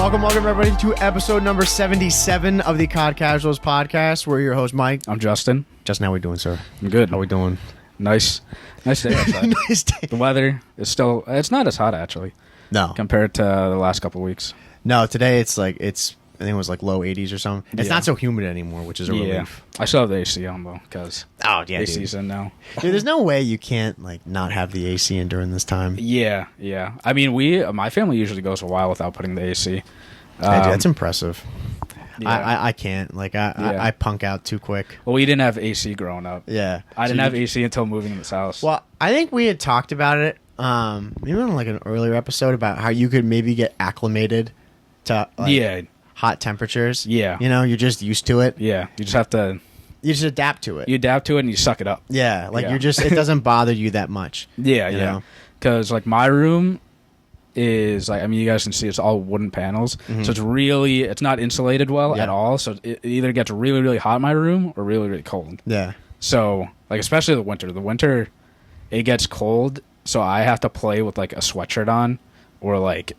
Welcome everybody to episode number 77 of the COD Casuals podcast. We're your host, Mike. I'm Justin. Justin, how we doing, sir? I'm good. How we doing? Nice day outside. Nice day. The weather is still, it's not as hot actually No. compared to the last couple of weeks. No, today I think it was like low 80s or something. It's not so humid anymore, which is a relief. I still have the AC on though, because AC's in now. Dude, there's no way you can't like not have the AC in during this time. Yeah. I mean, my family usually goes a while without putting the AC. Dude, that's impressive. Yeah. I can't. Like, I punk out too quick. Well, we didn't have AC growing up. Yeah. I didn't have AC until moving in this house. Well, I think we had talked about it maybe on like an earlier episode about how you could maybe get acclimated to hot temperatures. Yeah. You know, you're just used to it. Yeah. You just have to... You just adapt to it. You adapt to it and you suck it up. Yeah. Like, you're just... It doesn't bother you that much. Yeah. Because, like, my room is, like... I mean, you guys can see it's all wooden panels. Mm-hmm. So it's really... It's not insulated well at all. So it either gets really, really hot in my room or really, really cold. Yeah. So, like, especially the winter. The winter, it gets cold. So I have to play with, like, a sweatshirt on or, like,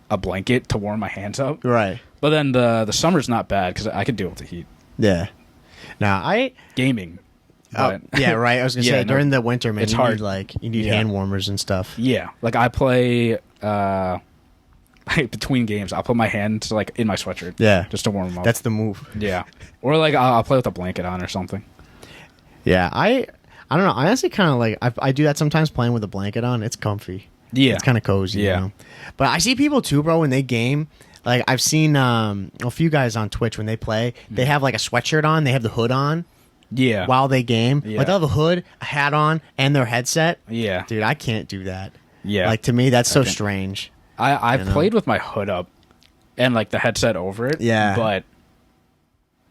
a blanket to warm my hands up. Right. But then the summer's not bad because I could deal with the heat. Yeah. Now, Gaming. yeah, right. I was going to say, during the winter, man, it's hard. You need hand warmers and stuff. Yeah. Like, I play... between games, I'll put my hands, like, in my sweatshirt. Yeah. Just to warm them up. That's the move. Yeah. Or, like, I'll play with a blanket on or something. Yeah, I don't know. I honestly kind of like... I do that sometimes, playing with a blanket on. It's comfy. Yeah. It's kind of cozy, you know? But I see people, too, bro, when they game... Like, I've seen a few guys on Twitch, when they play, they have, like, a sweatshirt on. They have the hood on. Yeah. While they game. Yeah. Like, they'll have a hood, a hat on, and their headset. Yeah. Dude, I can't do that. Yeah. Like, to me, that's so strange. I've played with my hood up and, like, the headset over it. Yeah. But,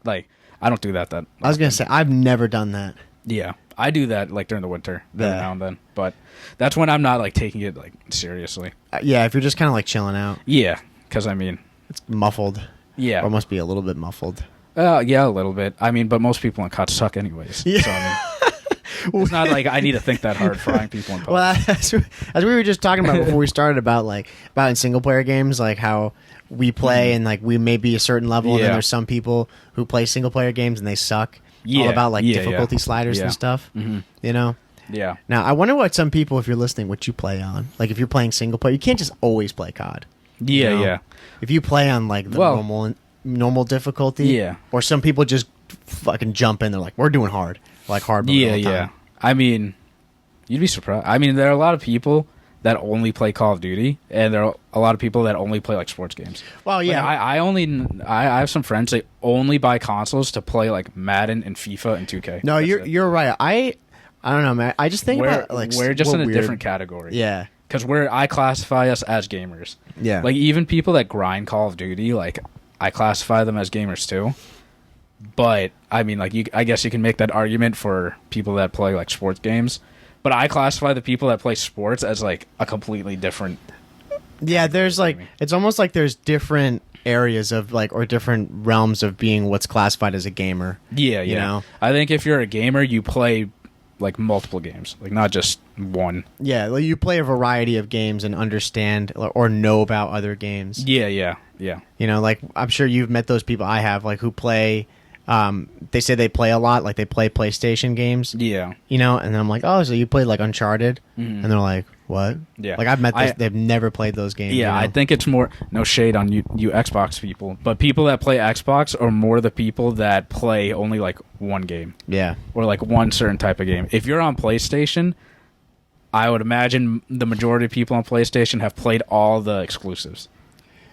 like, I don't do that. I was going to say, I've never done that. Yeah. I do that, like, during the winter every Yeah. now and then. But that's when I'm not, like, taking it, like, seriously. Yeah, if you're just kind of, like, chilling out. Yeah. Because, I mean... It's muffled. Yeah. Or must be a little bit muffled. Yeah, a little bit. I mean, but most people in COD suck anyways. Yeah. So, I mean, it's not like I need to think that hard frying people in public. Well, as we were just talking about before we started about in single player games, like how we play and like we may be a certain level, and then there's some people who play single player games and they suck. Yeah. All about like difficulty sliders and stuff. Mm-hmm. You know. Yeah. Now I wonder what some people, if you're listening, what you play on. Like if you're playing single player, you can't just always play COD. Yeah, you know? yeah. If you play on like the normal difficulty, or some people just fucking jump in, they're like, we're doing hard mode all the time. I mean, you'd be surprised. I mean, there are a lot of people that only play Call of Duty, and there are a lot of people that only play like sports games. Well, yeah, like, I have some friends that only buy consoles to play like Madden and FIFA and 2K. No, you're right. I don't know, man. I just think about like we're just in a different category. Yeah. Because I classify us as gamers. Yeah. Like, even people that grind Call of Duty, like, I classify them as gamers, too. But, I mean, like, I guess you can make that argument for people that play, like, sports games. But I classify the people that play sports as, like, a completely different... Yeah, there's, like... It's almost like there's different areas of, like, or different realms of being what's classified as a gamer. Yeah, you know? I think if you're a gamer, you play... like multiple games, like not just one. Yeah, like you play a variety of games and understand or know about other games. Yeah. You know, like I'm sure you've met those people I have, like who play. They say they play a lot, like they play PlayStation games. Yeah. You know, and then I'm like, oh, so you played like Uncharted, and they're like, what? Yeah. Like I've met this, they've never played those games. Yeah, you know? I think it's more no shade on you Xbox people, but people that play Xbox are more the people that play only like one game. Yeah. Or like one certain type of game. If you're on PlayStation, I would imagine the majority of people on PlayStation have played all the exclusives.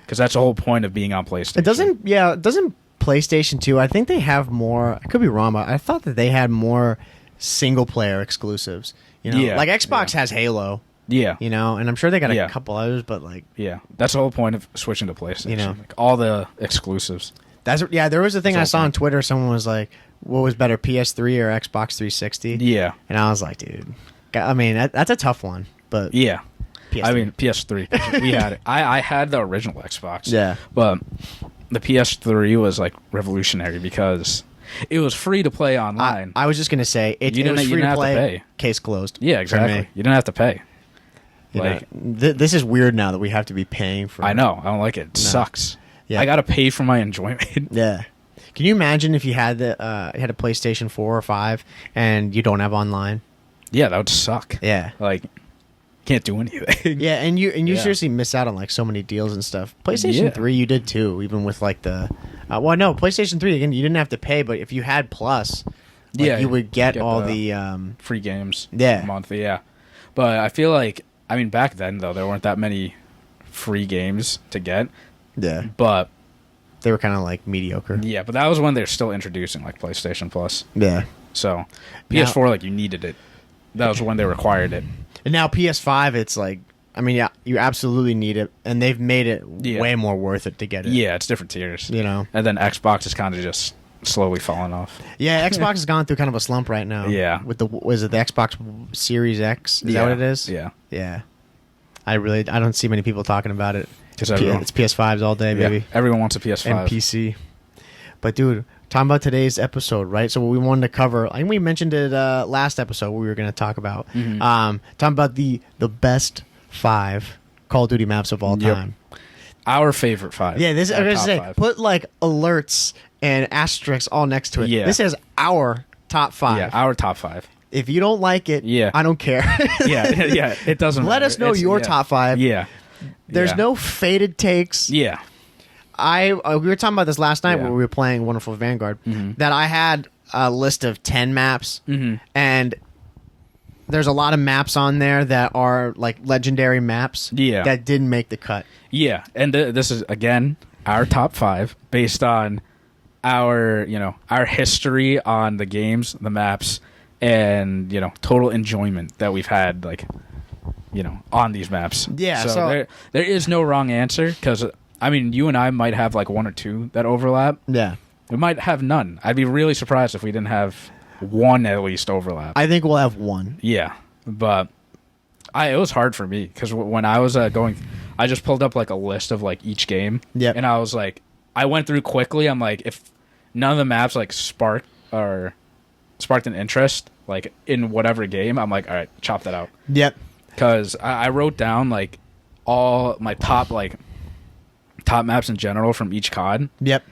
Because that's the whole point of being on PlayStation. It doesn't PlayStation 2, I think they have more, I could be wrong, but I thought that they had more single player exclusives. You know, like Xbox has Halo. Yeah. You know, and I'm sure they got a couple others, but like... Yeah. That's the whole point of switching to PlayStation. You know. Like all the exclusives. There was a thing I saw on Twitter, someone was like, what was better, PS3 or Xbox 360? Yeah. And I was like, dude, I mean, that's a tough one, but... Yeah. PS3. I mean, PS3. We had it. I had the original Xbox. Yeah. But the PS3 was like revolutionary because it was free to play online. I was just going to say, it was free to play, case closed. Yeah, exactly. You didn't have to pay. This is weird now that we have to be paying for I know. I don't like it. It sucks. Yeah. I gotta pay for my enjoyment. Yeah. Can you imagine if you had had a PlayStation 4 or 5 and you don't have online? Yeah, that would suck. Yeah. Like, can't do anything. Yeah, and you seriously miss out on like so many deals and stuff. PlayStation 3 you did too, even with like the well, no, PlayStation 3 again, you didn't have to pay, but if you had Plus, like, you would get all the free games a month, yeah. But I feel like, I mean, back then though, there weren't that many free games to get. Yeah. But they were kind of like mediocre. Yeah, but that was when they're still introducing like PlayStation Plus. Yeah. So PS4, like, you needed it. That was when they required it. And now PS5, it's like, I mean, yeah, you absolutely need it, and they've made it way more worth it to get it. Yeah, it's different tiers. You know? And then Xbox is kind of just slowly falling off. Yeah, Xbox has gone through kind of a slump right now. Yeah. With the Xbox Series X? Is that what it is? Yeah. Yeah. I don't see many people talking about it. It's PS5s all day, baby. Yeah, everyone wants a PS5. And PC. But, dude, talking about today's episode, right? So what we wanted to cover, I think we mentioned it last episode what we were going to talk about. Talking about the best 5 Call of Duty maps of all time. Our favorite 5. Yeah, this I was going to say, 5. put like alerts and asterisks all next to it. Yeah. This is our top 5. Yeah, our top 5. If you don't like it, I don't care. yeah, it doesn't Let matter. us know your top 5. Yeah. There's no faded takes. Yeah. We were talking about this last night when we were playing Wonderful Vanguard, that I had a list of 10 maps, and there's a lot of maps on there that are like legendary maps that didn't make the cut. Yeah, and this is, again, our top 5 based on our history on the games, the maps, and, total enjoyment that we've had, like, on these maps. Yeah, so there is no wrong answer, because, I mean, you and I might have like 1 or 2 that overlap. Yeah. We might have none. I'd be really surprised if we didn't have 1 at least overlap. I think we'll have 1. Yeah, but it was hard for me, because when I was going, I just pulled up like a list of like each game. Yeah. And I was like, I went through quickly. I'm like, if none of the maps like sparked an interest like in whatever game, I'm like, all right, chop that out. Yep. Because I wrote down like all my top maps in general from each COD. Yep.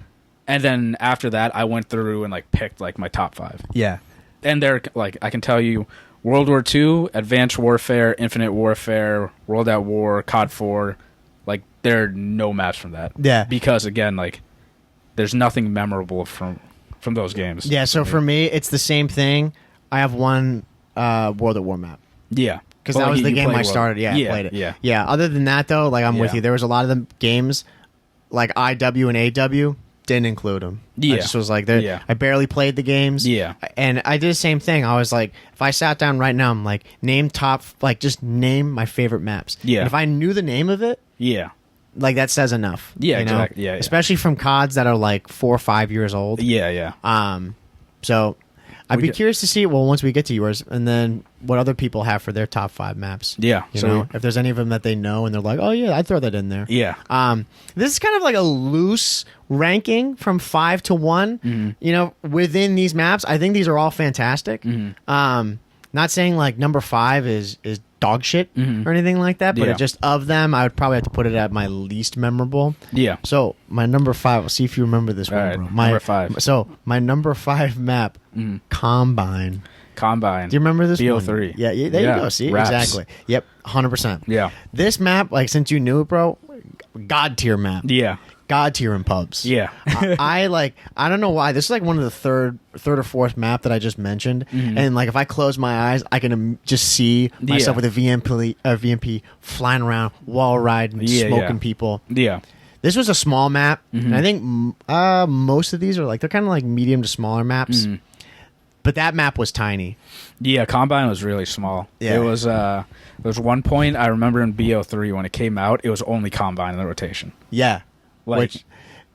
And then after that, I went through and like picked like my top 5. Yeah. And they're like, I can tell you, World War II, Advanced Warfare, Infinite Warfare, World at War, COD 4, like there are no maps from that. Yeah. Because again, like there's nothing memorable from those games. Yeah. So for me, it's the same thing. I have 1 World at War map. Yeah. Because that was the game I started. Yeah, I played it. Yeah. Other than that, though, like I'm with you. There was a lot of the games, like IW and AW, didn't include them. Yeah. I just was like, I barely played the games. Yeah. And I did the same thing. I was like, if I sat down right now, I'm like, just name my favorite maps. Yeah. And if I knew the name of it, like that says enough. Yeah, you know? exactly. Yeah. Especially from CODs that are like 4 or 5 years old. Yeah. So I'd be curious to see, once we get to yours, and then what other people have for their top 5 maps. Yeah. You know, if there's any of them that they know and they're like, oh, yeah, I'd throw that in there. Yeah. This is kind of like a loose ranking from 5 to 1, within these maps. I think these are all fantastic. Not saying like number 5 is dog shit or anything like that, but just of them, I would probably have to put it at my least memorable. Yeah. So my number 5, I'll see if you remember this one, bro. Number 5. So my number 5 map, Combine. Do you remember this BO3. one? Yeah, there you go. See, Raps. exactly. Yep, 100%. Yeah. This map, like since you knew it, bro, God tier map. Yeah. God tier in pubs. Yeah. I don't know why. This is like one of the third or fourth map that I just mentioned. And like if I close my eyes, I can just see myself with a VMP flying around, wall riding, smoking people. Yeah. This was a small map. And I think most of these are they're kind of like medium to smaller maps. But that map was tiny. Yeah, Combine was really small. Yeah. It was there was one point I remember in BO3 when it came out, it was only Combine in the rotation. Yeah. Like, which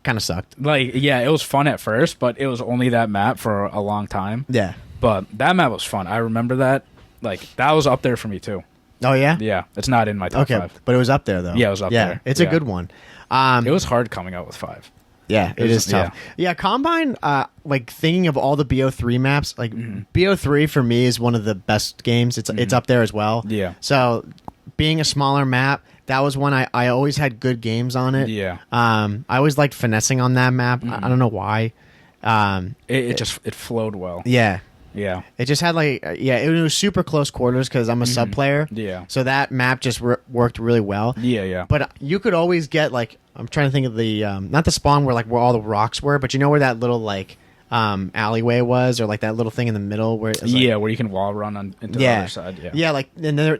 kind of sucked. Like, yeah, it was fun at first, but it was only that map for a long time. Yeah. But that map was fun. I remember that. Like, that was up there for me, too. Oh, yeah? Yeah. It's not in my top 5. But it was up there, though. Yeah, it was up there. It's a good one. It was hard coming out with 5. Yeah, it is tough. Yeah, Combine, like, thinking of all the BO3 maps, like, BO3 for me is one of the best games. It's up there as well. Yeah. So, being a smaller map, that was one I always had good games on it. Yeah. I always liked finessing on that map. I don't know why. It flowed well. Yeah. Yeah. It just had it was super close quarters because I'm a sub player. Yeah. So that map just worked really well. Yeah, yeah. But you could always get I'm trying to think of the not the spawn where all the rocks were, but you know where that little alleyway was, or that little thing in the middle where where you can wall run into the other side. Yeah.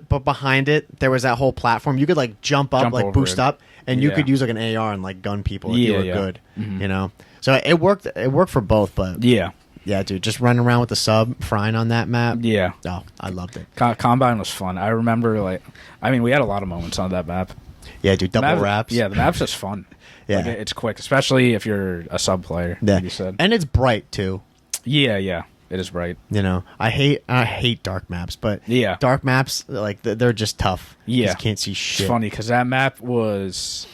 But behind it there was that whole platform. You could jump up, boost up, and you could use an AR and gun people if you were good. You know, so it worked. It worked for both, but yeah, dude, just running around with the sub, frying on that map. Yeah. Oh, I loved it. Combine was fun. I remember, we had a lot of moments on that map. Yeah, dude, double wraps. Yeah, the map's just fun. Yeah. It's quick, especially if you're a sub player, like you said. And it's bright, too. Yeah, yeah. It is bright. You know, I hate dark maps, but dark maps, they're just tough. Yeah. You just can't see shit. It's funny, because that map was...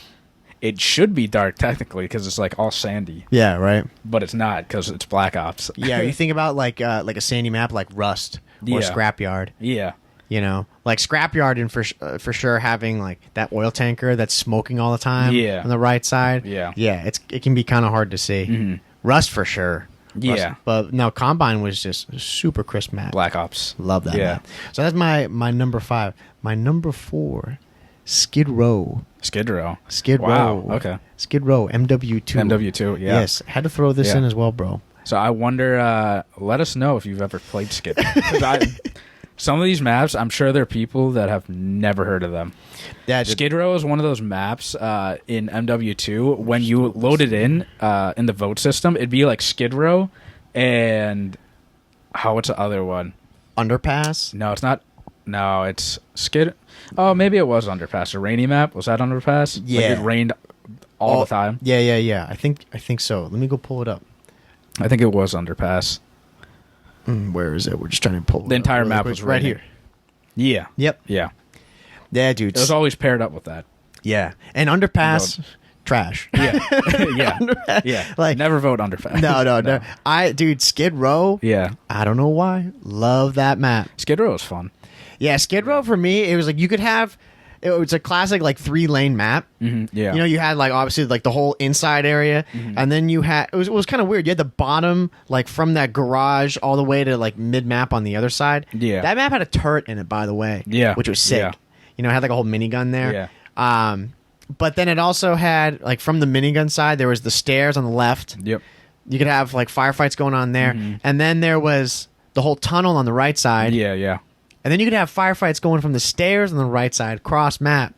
It should be dark technically because it's all sandy. Yeah, right. But it's not because it's Black Ops. Yeah, you think about like a sandy map like Rust or Scrapyard. Yeah. You know, Scrapyard and for sure having that oil tanker that's smoking all the time. Yeah. On the right side. Yeah. Yeah, it can be kind of hard to see. Mm-hmm. Rust for sure. Yeah. Rust, but no, Combine was just a super crisp map. Black Ops. Love that map. So that's my number 5. My number 4. Skid Row. Wow, okay. Skid Row, MW2. MW2, yeah. Yes, had to throw this in as well, bro. So I wonder, let us know if you've ever played Skid Row. Some of these maps, I'm sure there are people that have never heard of them. Yeah, Skid Row is one of those maps in MW2. When you load it in the vote system, it'd be like Skid Row and... what's the other one? Underpass? No, it's not... No, it's Skid... Oh, maybe it was Underpass. A rainy map? Was that Underpass? Yeah. It rained all the time? Yeah. I think so. Let me go pull it up. I think it was Underpass. Where is it? We're just trying to pull it up. The entire map was right here. Yeah. Yep. Yeah. Yeah, dude. It was always paired up with that. Yeah. And Underpass... trash. Yeah. Yeah. Never vote Underpass. No. Dude, Skid Row. Yeah. I don't know why. Love that map. Skid Row was fun. Yeah, Skid Row for me, it was you could have. It was a classic 3-lane map. Mm-hmm. Yeah. You know, you had obviously the whole inside area, and then you had it was kind of weird. You had the bottom from that garage all the way to mid map on the other side. Yeah. That map had a turret in it, by the way. Yeah. Which was sick. Yeah. You know, it had a whole minigun there. Yeah. But then it also had from the minigun side, there was the stairs on the left. Yep. You could have firefights going on there, and then there was the whole tunnel on the right side. Yeah. Yeah. And then you could have firefights going from the stairs on the right side, cross map.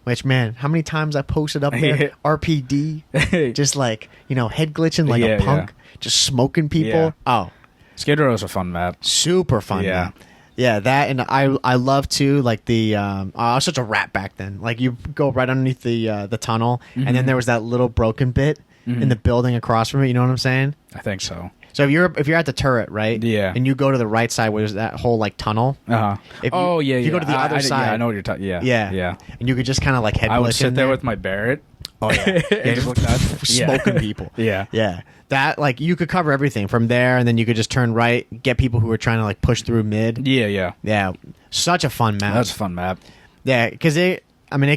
Which, man, how many times I posted up there, RPD, just head glitching like a punk, just smoking people. Yeah. Oh, Skid Row is a fun map. Super fun map. Yeah, that, and I love too I was such a rat back then. You go right underneath the tunnel, and then there was that little broken bit in the building across from it. You know what I'm saying? I think so. So if you're at the turret, right? Yeah. And you go to the right side where there's that whole tunnel. Uh-huh. If you go to the other side. Yeah, I know what you're talking. Yeah. Yeah. And you could just kind of head glitch I would sit in there with my Barrett. Oh yeah. Just look nuts. Smoking people. Yeah. Yeah. That you could cover everything from there, and then you could just turn right, get people who were trying to push through mid. Yeah. Yeah. Such a fun map. That's a fun map. Yeah, because it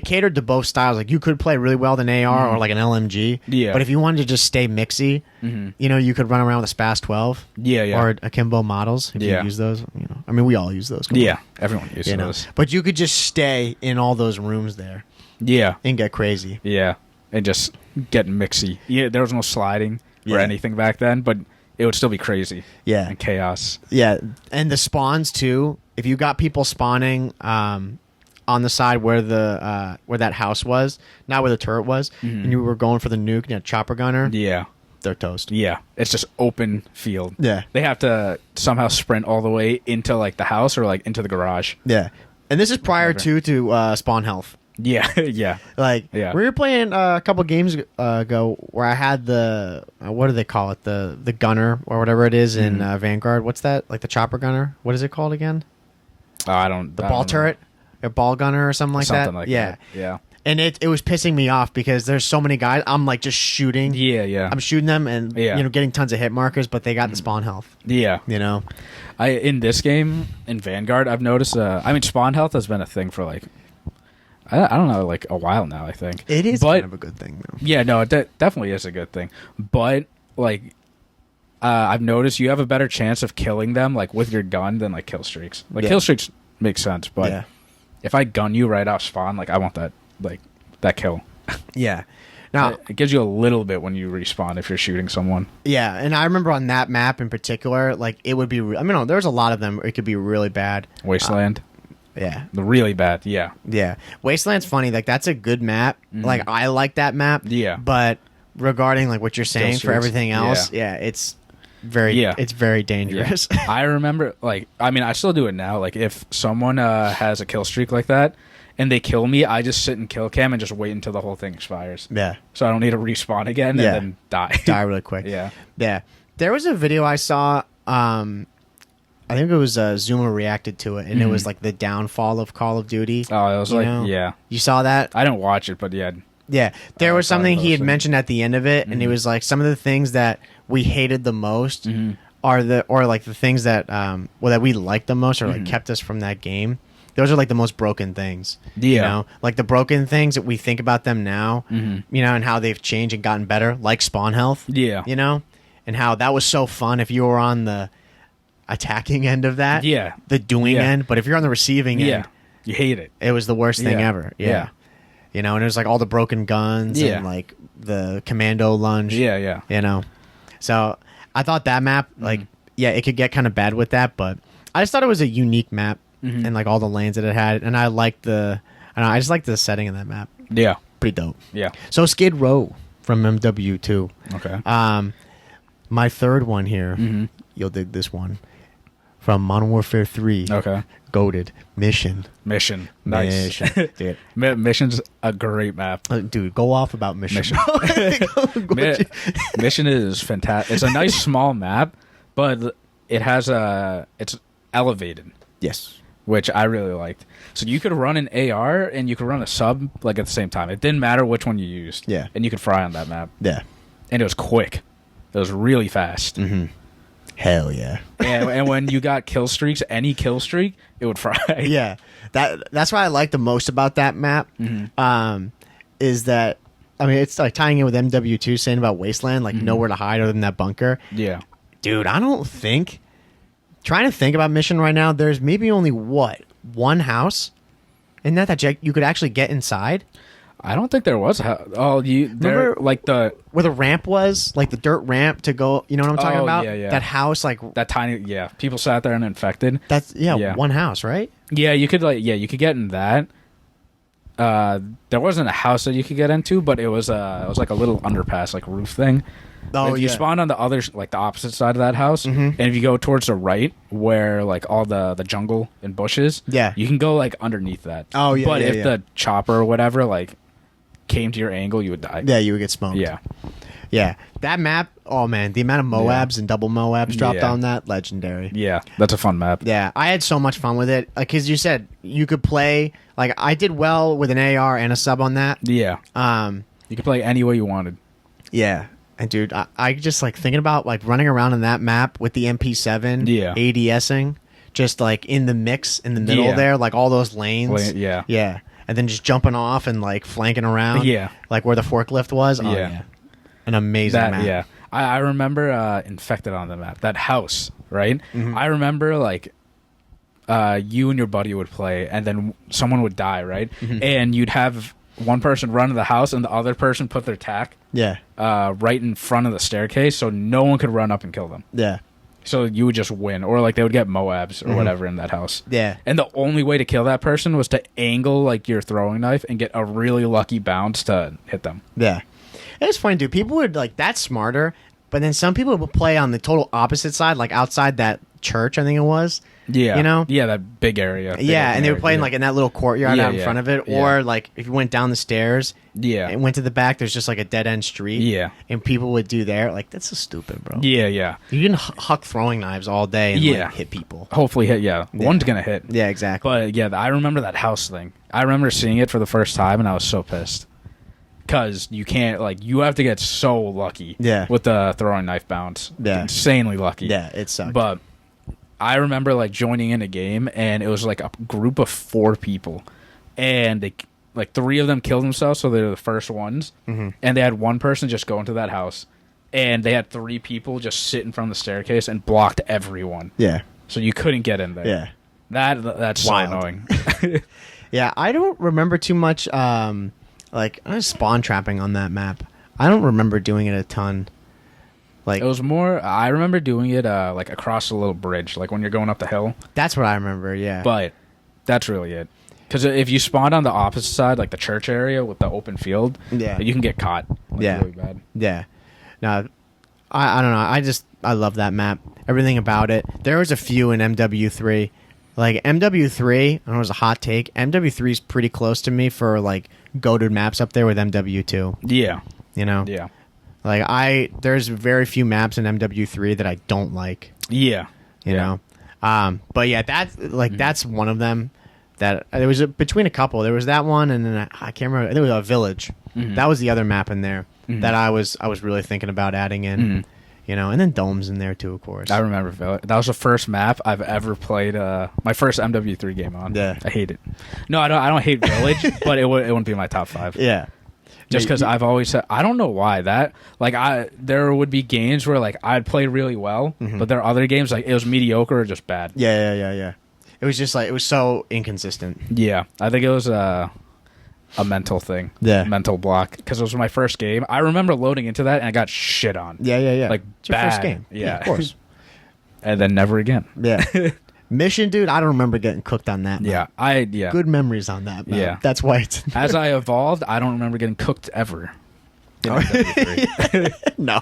catered to both styles. You could play really well with an AR or an LMG. Yeah. But if you wanted to just stay mixy, you could run around with a SPAS 12. Yeah. Or Akimbo models if you use those. We all use those. Everyone uses those. But you could just stay in all those rooms there. Yeah. And get crazy. Yeah. And just get mixy. Yeah, there was no sliding or anything back then, but it would still be crazy. Yeah. And chaos. Yeah. And the spawns too. If you got people spawning on the side where that house was, not where the turret was, and you were going for the nuke, chopper gunner. Yeah. They're toast. Yeah. It's just open field. Yeah. They have to somehow sprint all the way into the house or into the garage. Yeah. And this is prior to spawn health. Yeah. Yeah. We were playing a couple games ago where I had the what do they call it, the gunner or whatever it is in Vanguard. What's that, the chopper gunner? What is it called again? I don't. The ball turret, a ball gunner or something like that. That. Yeah. And it was pissing me off because there's so many guys. I'm just shooting. Yeah. I'm shooting them and getting tons of hit markers, but they got the spawn health. Yeah. I in this game in Vanguard, I've noticed. Spawn health has been a thing for I don't know, like a while now, I think. It is kind of a good thing, though. Yeah, no, it definitely is a good thing. But, like, I've noticed you have a better chance of killing them, like, with your gun than, like, kill streaks. Like, kill streaks make sense, but if I gun you right off spawn, like, I want that, like, that kill. Yeah. Now, it gives you a little bit when you respawn if you're shooting someone. Yeah, and I remember on that map in particular, like, it would be... I mean, there's a lot of them. It could be really bad. Wasteland. Yeah. Really bad, yeah. Yeah. Wasteland's funny. Like, that's a good map. Like, I like that map. Yeah. But regarding, like, what you're saying for everything else, it's very dangerous. Yeah. I remember, like, I mean, I still do it now. Like, if someone has a kill streak like that, and they kill me, I just sit in kill cam and just wait until the whole thing expires. Yeah. So I don't need to respawn again and then die. Die really quick. Yeah. Yeah. There was a video I saw, I think it was Zuma reacted to it, and it was like the downfall of Call of Duty. Oh, it was yeah. You saw that? I didn't watch it, but yeah. Yeah. There was something he had mentioned at the end of it, and it was like some of the things that we hated the most are the things that that we liked the most or like kept us from that game. Those are like the most broken things. Yeah. You know? Like the broken things that we think about them now, you know, and how they've changed and gotten better, like spawn health. Yeah. You know? And how that was so fun if you were on the attacking end of that. Yeah. The doing end. But if you're on the receiving end, you hate it. It was the worst thing ever. Yeah. You know, and it was like all the broken guns and like the commando lunge. Yeah. You know? So I thought that map, like, it could get kind of bad with that, but I just thought it was a unique map and like all the lanes that it had. And I liked I just liked the setting of that map. Yeah. Pretty dope. Yeah. So Skid Row from MW2. Okay. My third one here, you'll dig this one. From Modern Warfare 3. Okay. Goated. Mission. Nice. Mission. Dude. Mission's a great map. Dude, go off about Mission. Mission is fantastic. It's a nice small map, but it's elevated. Yes. Which I really liked. So you could run an AR and you could run a sub like at the same time. It didn't matter which one you used. Yeah. And you could fry on that map. Yeah. And it was quick. It was really fast. Hell yeah. And when you got kill streaks, any kill streak, it would fry. Yeah. That's what I like the most about that map. Is that, I mean, it's like tying in with MW2 saying about Wasteland, like nowhere to hide other than that bunker. Yeah. Dude, I don't think, trying to think about Mission right now, there's maybe only one house in that you could actually get inside. I don't think there was. Remember like where the ramp was, like the dirt ramp to go. You know what I'm talking about? Yeah. That house, like that tiny. Yeah, people sat there and infected. That's one house, right? Yeah, you could you could get in that. There wasn't a house that you could get into, but it was like a little underpass, like roof thing. Oh, if you spawn on the other, like the opposite side of that house, and if you go towards the right, where like all the jungle and bushes, you can go like underneath that. Oh yeah. But if the chopper or whatever like came to your angle, you would die. Yeah, you would get smoked. Yeah. That map, oh man, the amount of Moabs and double Moabs dropped on that, legendary. Yeah, that's a fun map. Yeah, I had so much fun with it. Like, because you said you could play, like, I did well with an AR and a sub on that. Yeah. You could play any way you wanted. Yeah. And dude, I just like thinking about like running around in that map with the MP7, ADSing, just like in the mix in the middle there, like all those lanes. Yeah. And then just jumping off and like flanking around. Yeah. Like where the forklift was. Oh, yeah. An amazing map. Yeah. I remember Infected on the map. That house, right? I remember like you and your buddy would play and then someone would die, right? And you'd have one person run to the house and the other person put their tack right in front of the staircase so no one could run up and kill them. Yeah. So you would just win. Or like they would get Moabs or whatever in that house. Yeah. And the only way to kill that person was to angle like your throwing knife and get a really lucky bounce to hit them. Yeah. It's funny, dude. People would like, that's smarter. But then some people would play on the total opposite side, like outside that church, I think it was. Yeah. You know? Yeah, that big area. And they were playing like in that little courtyard out in front of it. Or like if you went down the stairs and went to the back, there's just like a dead end street. Yeah. And people would do there. Like, that's so stupid, bro. Yeah. You can huck throwing knives all day and like, hit people. Hopefully hit, One's going to hit. Yeah, exactly. But yeah, I remember that house thing. I remember seeing it for the first time and I was so pissed. Because you can't, like, you have to get so lucky with the throwing knife bounce. Yeah. Insanely lucky. Yeah, it sucked. But I remember, like, joining in a game, and it was, like, a group of 4 people. And, like 3 of them killed themselves, so they're the first ones. And they had one person just go into that house, and they had 3 people just sit in front of the staircase and blocked everyone. Yeah. So you couldn't get in there. Yeah. That's Wild. so annoying. Yeah, I don't remember too much like spawn trapping on that map. I don't remember doing it a ton. Like It was more, I remember doing it like across a little bridge, like when you're going up the hill. that's what I remember, yeah. But that's really it. Because if you spawned on the opposite side, like the church area with the open field, Yeah. you can get caught. Like, Yeah. really bad. Yeah. No, I don't know. I love that map. Everything about it. There was a few in MW3. Like MW3, I don't know, it was a hot take. MW3 is pretty close to me for like goated maps up there with MW2. Yeah. You know? Yeah. Like there's very few maps in MW3 that I don't like. Yeah. You know? But yeah, that's one of them. That there was between a couple. There was that one, and then I can't remember. I think it was a village. That was the other map in there that I was really thinking about adding in. You know, and then domes in there too, of course. I remember Village. That was the first map I've ever played. My first MW3 game on. Yeah. I hate it. No, I don't hate Village, but it wouldn't be my top 5. Yeah, Just because I've always said, I don't know why that. Like there would be games where like I'd play really well, but there are other games like it was mediocre or just bad. Yeah. It was just like it was so inconsistent. Yeah, I think it was a mental thing. Yeah. Mental block, because it was my first game. I remember loading into that and I got shit on. Yeah. Like it's your bad. first game. Yeah, of course. And then never again. Yeah. Mission, dude. I don't remember getting cooked on that. Yeah, map. yeah. Good memories on that. Map. Yeah. That's why it's As I evolved, I don't remember getting cooked ever. In MW3.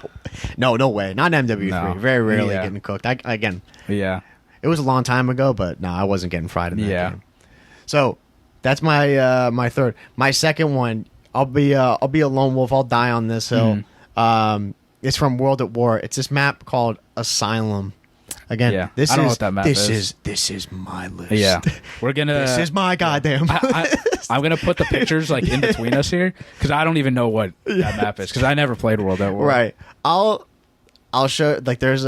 no way. Not MW3. No. Very rarely Yeah. getting cooked. Again, Yeah. it was a long time ago, but no, I wasn't getting fried in that Yeah. game. So that's my my third. My second one, I'll be a lone wolf. I'll die on this hill. It's from World at War. It's this map called Asylum. Again, Yeah. this I don't know is what that map this is. This is my list. Yeah. We're gonna. This is my goddamn. I'm gonna put the pictures like in between us here because I don't even know what that map is because I never played World at War. Right. I'll show, like, this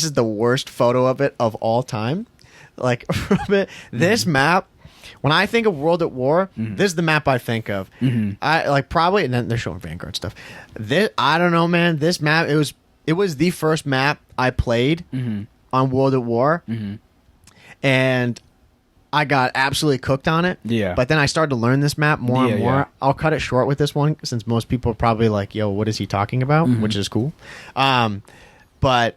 is the worst photo of it of all time. Like, from it, this map, when I think of World at War, this is the map I think of. I like probably, and then they're showing Vanguard stuff. This, I don't know, man. This map, it was the first map I played on World at War, and I got absolutely cooked on it. Yeah. But then I started to learn this map more and more. Yeah. I'll cut it short with this one since most people are probably like, yo, what is he talking about? Which is cool. But,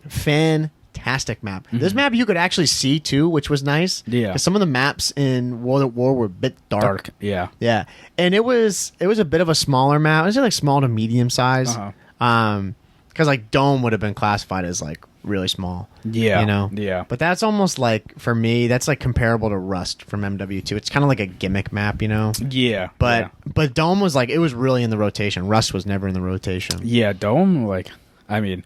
fantastic map. This map you could actually see too, which was nice. Yeah. Because some of the maps in World at War were a bit dark. Yeah. Yeah. And it was a bit of a smaller map. It was like small to medium size. Because like Dome would have been classified as like really small. Yeah. You know? Yeah. But that's almost like, for me, that's like comparable to Rust from MW2. It's kind of like a gimmick map, you know? Yeah. But Dome was like, it was really in the rotation. Rust was never in the rotation. Yeah. Dome, like, I mean,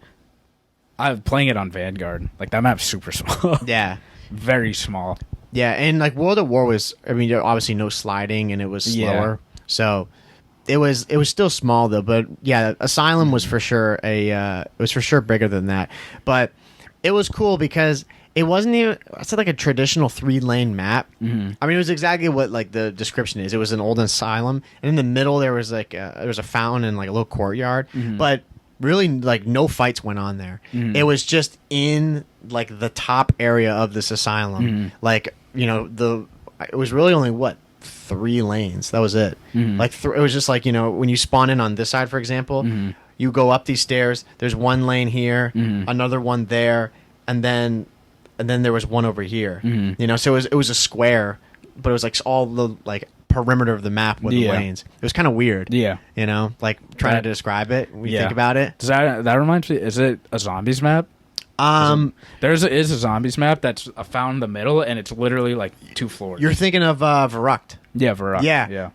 I'm playing it on Vanguard. Like, that map's super small. Yeah. Very small. Yeah, and like World at War was, I mean, obviously no sliding and it was slower. So it was still small though, but yeah, Asylum was for sure it was for sure bigger than that. But it was cool because it wasn't even, it's like a traditional 3-lane map. I mean, it was exactly what like the description is. It was an old asylum, and in the middle there was like there was a fountain and like a little courtyard, but really like no fights went on there. It was just in like the top area of this asylum. Like, you know, it was really only 3 lanes. That was it. Like it was just like, you know, when you spawn in on this side, for example, you go up these stairs, there's 1 lane here, another one there, and then there was one over here. You know, so it was a square, but it was like all the like perimeter of the map with the lanes. It was kind of weird. Yeah. You know, like trying to describe it when you think about it. Does that reminds me, is it a zombies map? Is a zombies map that's found in the middle, and it's literally like 2 floors. You're thinking of Verrucht. Yeah, Verrucht. Yeah.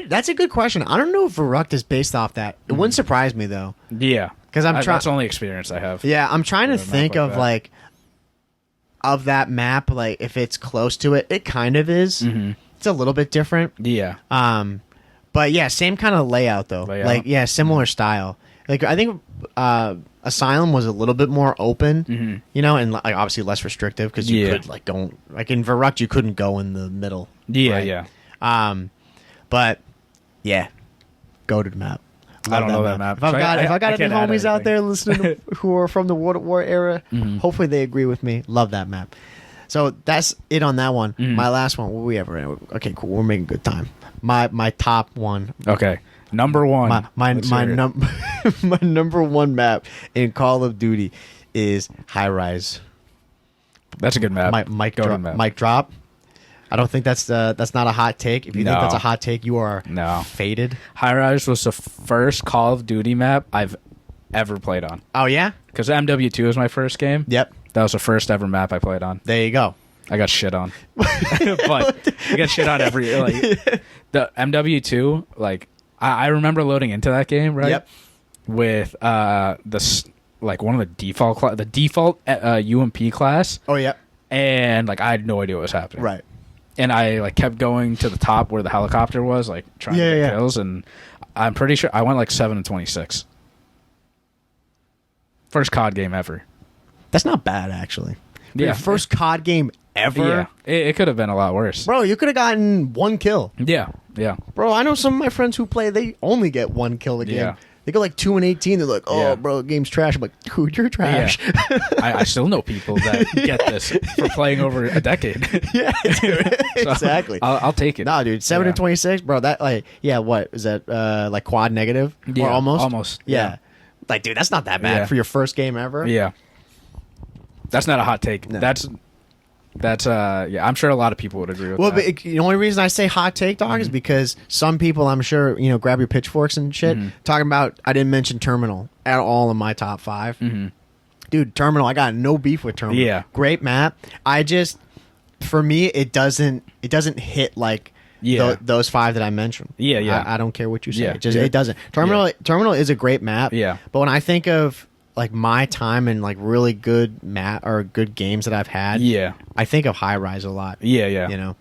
That's a good question. I don't know if Verrucht is based off that. It wouldn't surprise me though. Yeah. Because I'm trying. That's the only experience I have. Yeah, I'm trying to think of like of that map, like if it's close to it. It kind of is. It's a little bit different. Yeah. But yeah, same kind of layout though. Like yeah, similar style. Like I think Asylum was a little bit more open, you know, and like obviously less restrictive because you could like don't like in Verrucht you couldn't go in the middle Yeah, right? yeah. But yeah, go to the map. I don't know that map. If I got any can't add homies out anything. there listening who are from the World at War era, hopefully they agree with me. Love that map. So that's it on that one. My last one. What we ever? Okay, cool. We're making good time. My top one. Okay, number one. My Let's hear it. my number one map in Call of Duty is High Rise. That's a good map. Mic Go to drop. map. Mic drop. I don't think that's not a hot take. If you think No. that's a hot take, you are No. faded. High Rise was the first Call of Duty map I've ever played on. Oh yeah. Because MW2 was my first game. Yep. That was the first ever map I played on. There you go. I got shit on. But I got shit on every the MW2, like I remember loading into that game, right? Yep. With one of the default UMP class, Oh yeah. and like I had no idea what was happening. Right. And I like kept going to the top where the helicopter was, like trying to get kills, and I'm pretty sure I went like 7-26. First COD game ever. That's not bad actually. For Yeah. your first COD game ever. Yeah, it could have been a lot worse. Bro, you could have gotten one kill. Yeah, yeah. Bro, I know some of my friends who play, they only get one kill a game. Yeah. They go like 2-18. They're like, oh, Yeah. bro, the game's trash. I'm like, dude, you're trash. Yeah. I still know people that get this for playing over a decade. Yeah, dude. So Exactly. I'll take it. No, dude, 7-26, bro. That what is that? Like quad negative Yeah, or almost? almost, Yeah. yeah. Like, dude, that's not that bad Yeah. for your first game ever. Yeah. That's not a hot take. No. That's yeah, I'm sure a lot of people would agree with Well, that. but the only reason I say hot take, dog, is because some people, I'm sure, grab your pitchforks and shit. Talking about, I didn't mention Terminal at all in my top 5. Dude, Terminal, I got no beef with Terminal. Yeah. Great map. For me, it doesn't hit like Yeah. those 5 that I mentioned. Yeah, yeah. I don't care what you say. Yeah. It doesn't. Terminal is a great map. Yeah. But when I think of like my time and like really good map or good games that I've had, Yeah. I think of High Rise a lot. Yeah, yeah.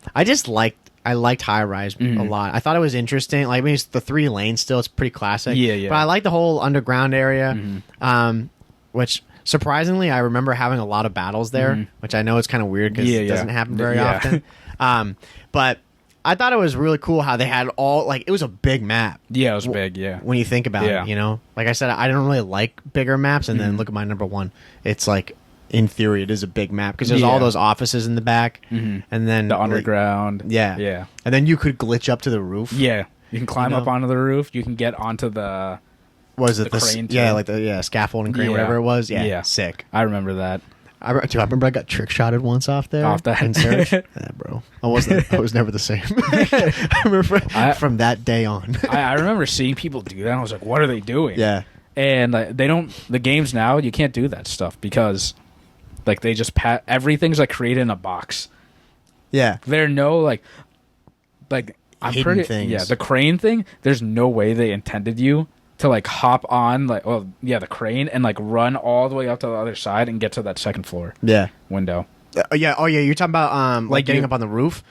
I liked High Rise a lot. I thought it was interesting. Like, I mean, it's the 3 lanes still. It's pretty classic. Yeah, yeah. But I like the whole underground area, which surprisingly I remember having a lot of battles there, which I know is kind of weird because it doesn't happen very often. But I thought it was really cool how they had it was a big map. Yeah, it was big, yeah. When you think about Yeah. it, like I said, I don't really like bigger maps. And then look at my number one. It's like, in theory, it is a big map because there's all Yeah. those offices in the back, and then The underground. yeah, Yeah. and then you could glitch up to the roof. Yeah. You can climb up onto the roof. You can get onto the... What is it? The crane, Yeah, too. like the scaffolding crane, Yeah. whatever it was. Yeah, Yeah. sick. I remember that. I remember I got trick shotted once off there. Off that. in Surge. Yeah, bro. I was never the same. I remember from that day on. I remember seeing people do that. And I was like, what are they doing? Yeah. And they don't... The games now, you can't do that stuff because... Like, they just... everything's, like, created in a box. Yeah. There are no, like... I'm Hidden pretty... things. Yeah, the crane thing, there's no way they intended you to, like, hop on, like... Well, yeah, the crane and, like, run all the way up to the other side and get to that second floor Yeah. window. Oh yeah. You're talking about Like getting you- up on the roof,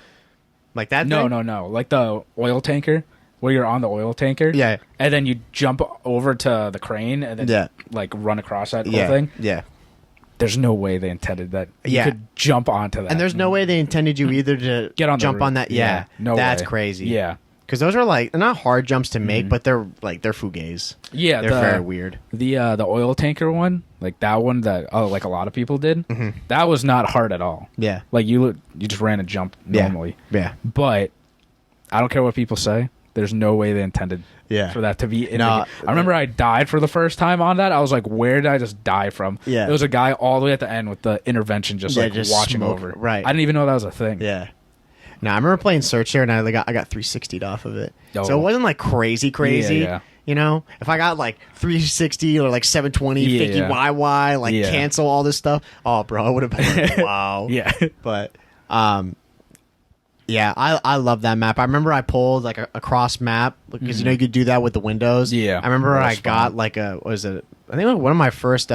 like that. No, thing? no. Like the oil tanker, where you're on the oil tanker. Yeah. And then you jump over to the crane and then, Yeah. like, run across that whole Yeah. thing. Yeah. There's no way they intended that. You Yeah. could jump onto that. And there's no way they intended you either to Get on the jump roof. on that. Yeah. No That's way. crazy. Yeah. Because those are they're not hard jumps to make, but they're fugazi. Yeah. They're very weird. The oil tanker one, like that one that like a lot of people did, that was not hard at all. Yeah. Like you just ran and jumped normally. Yeah. But I don't care what people say. There's no way they intended Yeah. for that to be in No, the game. I remember I died for the first time on that. I was like, where did I just die from? Yeah. It was a guy all the way at the end with the intervention just watching smoke- over. right. I didn't even know that was a thing. Yeah. No, I remember playing Search there, and I got 360'd off of it. Oh. So it wasn't like crazy. Yeah. If I got like 360 or like 720, Yeah. 50 YY, like Yeah. cancel all this stuff. Oh, bro, I would have been like, wow. Yeah. But yeah, I love that map. I remember I pulled like a cross map because you could do that with the windows. Yeah. I remember That I was got fun. like I think it was one of my first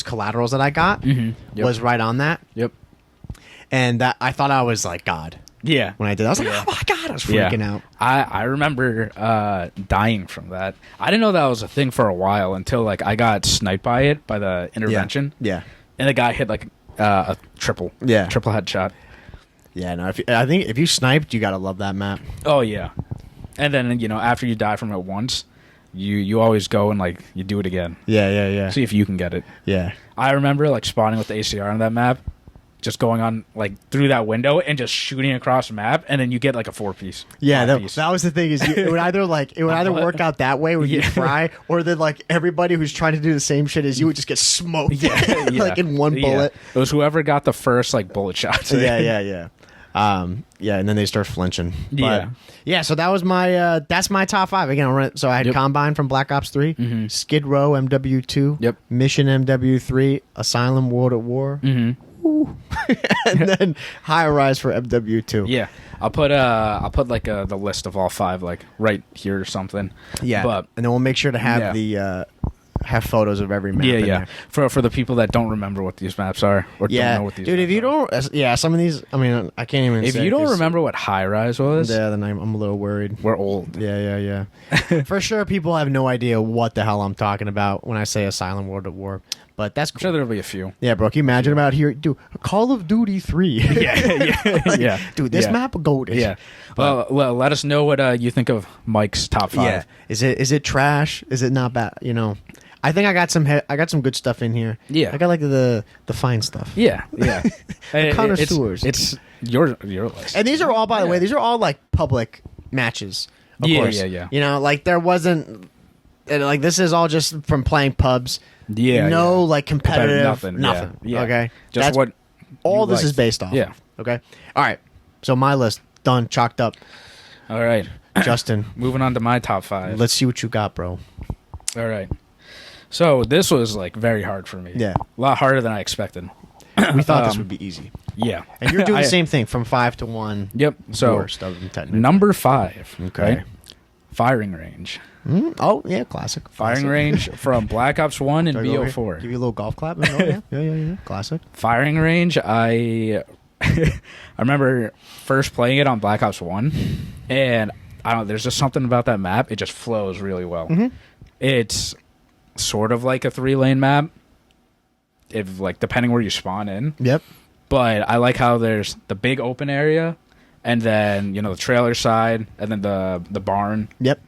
collaterals that I got Yep. was right on that, Yep. and that I thought I was like God Yeah. when I did. I was like, oh my God, I was freaking out. I remember dying from that. I didn't know that was a thing for a while until like I got sniped by it by the intervention. Yeah. And the guy hit like a triple Yeah. headshot. Yeah, no. I think if you sniped, you gotta love that map. Oh yeah, and then after you die from it once, you always go and like you do it again. Yeah. See if you can get it. Yeah. I remember like spawning with the ACR on that map, just going on like through that window and just shooting across the map, and then you get like a 4-piece. Yeah, that was the thing is it would either work out that way where you fry, or then like everybody who's trying to do the same shit as you would just get smoked. Yeah. Like in one bullet. It was whoever got the first like bullet shots. Yeah. And then they start flinching. But, so that was my that's my top 5 again. So I had Combine from Black Ops 3, Skid Row MW2, Mission MW3, Asylum World at War, and then High Rise for MW2. Yeah, I'll put like the list of all 5 like right here or something. Yeah, and then we'll make sure to have the have photos of every map. Yeah. For the people that don't remember what these maps are or don't know what these. Dude, maps if you don't, some of these. I mean, I can't even. If you don't remember what High Rise was, then I'm a little worried. We're old. Yeah. For sure, people have no idea what the hell I'm talking about when I say Asylum World at War. But that's cool. I'm sure there'll be a few. Yeah, bro. Can you imagine about here? Dude, Call of Duty 3. Yeah. Dude, this map goated. Yeah. Well, let us know what you think of Mike's top 5. Yeah. Is it trash? Is it not bad? I think I got some good stuff in here. Yeah. I got like the fine stuff. Yeah. Connoisseurs. It's your list. And these are all, by the way, these are all like public matches. Of course. Yeah. Like there wasn't like this is all just from playing pubs. Yeah. Like competitive nothing. Yeah. Okay. Just That's what all this is based off. Yeah. Okay. All right. So my list done, chalked up. All right. Justin, moving on to my top 5. Let's see what you got, bro. All right. So this was like very hard for me. Yeah. A lot harder than I expected. We thought this would be easy. Yeah. And you're doing the same thing from 5 to 1. Yep. So worst of them, technically. number 5. Okay. Right? Firing range. Oh yeah, classic. Firing range from Black Ops 1 and BO4. Give you a little golf clap. Yeah. Classic. Firing range. I remember first playing it on Black Ops 1, and I don't know, there's just something about that map. It just flows really well. It's sort of like a 3-lane map, if like depending where you spawn in. Yep. But I like how there's the big open area, and then the trailer side, and then the barn. Yep.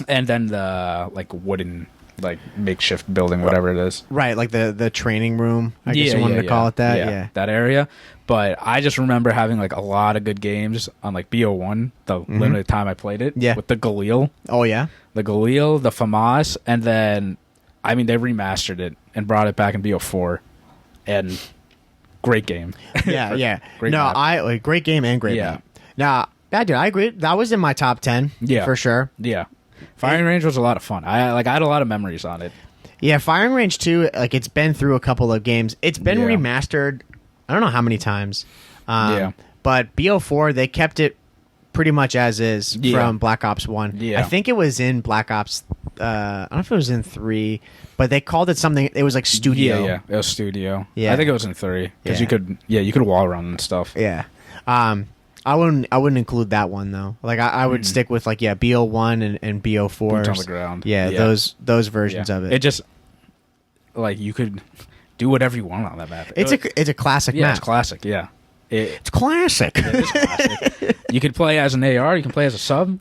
And then the like wooden like makeshift building, whatever it is. Right, like the training room. I guess you wanted to call it that. Yeah, that area. But I just remember having like a lot of good games on like BO1, the limited time I played it. Yeah. With the Galil. Oh yeah. The Galil, the FAMAS, and then they remastered it and brought it back in BO4, and great game. Yeah. Great no, map. Great game and great map. Now, dude, I agree. That was in my top 10. Yeah, for sure. Yeah. Firing range was a lot of fun. I had a lot of memories on it. Yeah, Firing Range 2, like it's been through a couple of games. It's been remastered. I don't know how many times. But BO4, they kept it pretty much as is from Black Ops 1. Yeah. I think it was in Black Ops. I don't know if it was in 3, but they called it something. It was like Studio. Yeah. It was Studio. Yeah. I think it was in 3 because you could wall run and stuff. Yeah. I wouldn't include that one though. Like I would stick with like BO1 and BO4. Boots on the ground. Yeah. Those versions of it. It just like you could do whatever you want on that map. It's a classic map. It's classic. Yeah. It's classic. It is classic. You could play as an AR. You can play as a sub.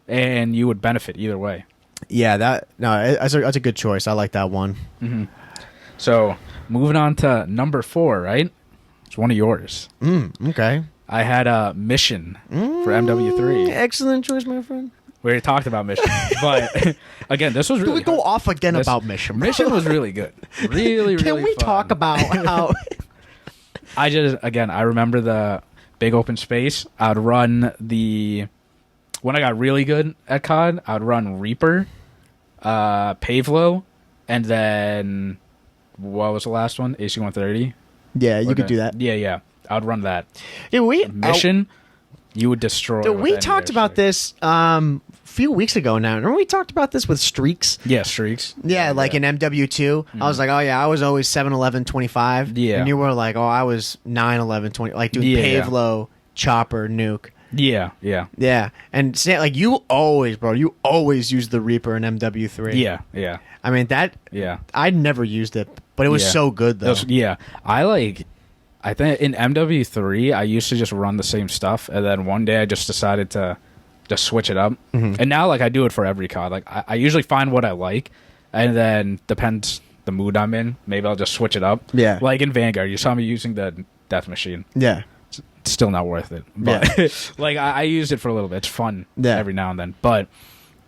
And you would benefit either way. Yeah. That's a good choice. I like that one. Mm-hmm. So moving on to number 4, right? It's one of yours. Okay. I had a Mission for MW3. Excellent choice, my friend. We already talked about Mission, but again, this was really. Can we go off again about Mission? Mission was really good. Really Can we fun. talk about how? I remember the big open space. I'd run when I got really good at COD, I'd run Reaper, Pavlo, and then what was the last one? AC-130. Yeah, you could do that. Yeah. I'd run that. Dude, Mission, you would destroy. Dude, we talked about this a few weeks ago now. Remember we talked about this with streaks? Yeah, streaks. Yeah, like in MW2. I was like, oh yeah, I was always 7-11, 25. Yeah. And you were like, oh, I was 9-11, 20. Like doing Pavlo, Chopper, Nuke. Yeah. Yeah. And like you always use the Reaper in MW3. Yeah. I mean that. Yeah. I never used it, but it was so good though. I think in MW3, I used to just run the same stuff, and then one day I just decided to just switch it up. And now, like, I do it for every COD. Like, I usually find what I like, and then depends the mood I'm in. Maybe I'll just switch it up. Yeah. Like in Vanguard, you saw me using the Death Machine. Yeah. It's still not worth it. But like, I used it for a little bit. It's fun every now and then. But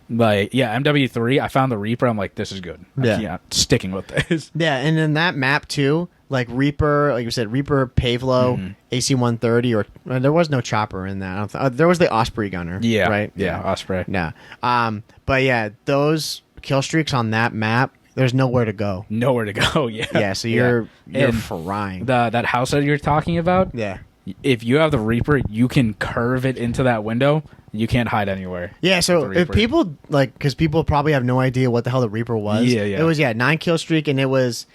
like, yeah, MW3, I found the Reaper. I'm like, this is good. I'm sticking with this. Yeah, and in that map too, like Reaper, like you said, Reaper, Pavelo, AC-130, or there was no chopper in that. There was the Osprey gunner. Yeah. Right? Yeah, Osprey. Yeah. But yeah, those kill streaks on that map, there's nowhere to go. Nowhere to go, yeah. Yeah, so you're frying. That house that you're talking about, yeah. If you have the Reaper, you can curve it into that window. You can't hide anywhere. Yeah, so if people, like, because people probably have no idea what the hell the Reaper was. Yeah, yeah. It was, 9 kill streak, and it was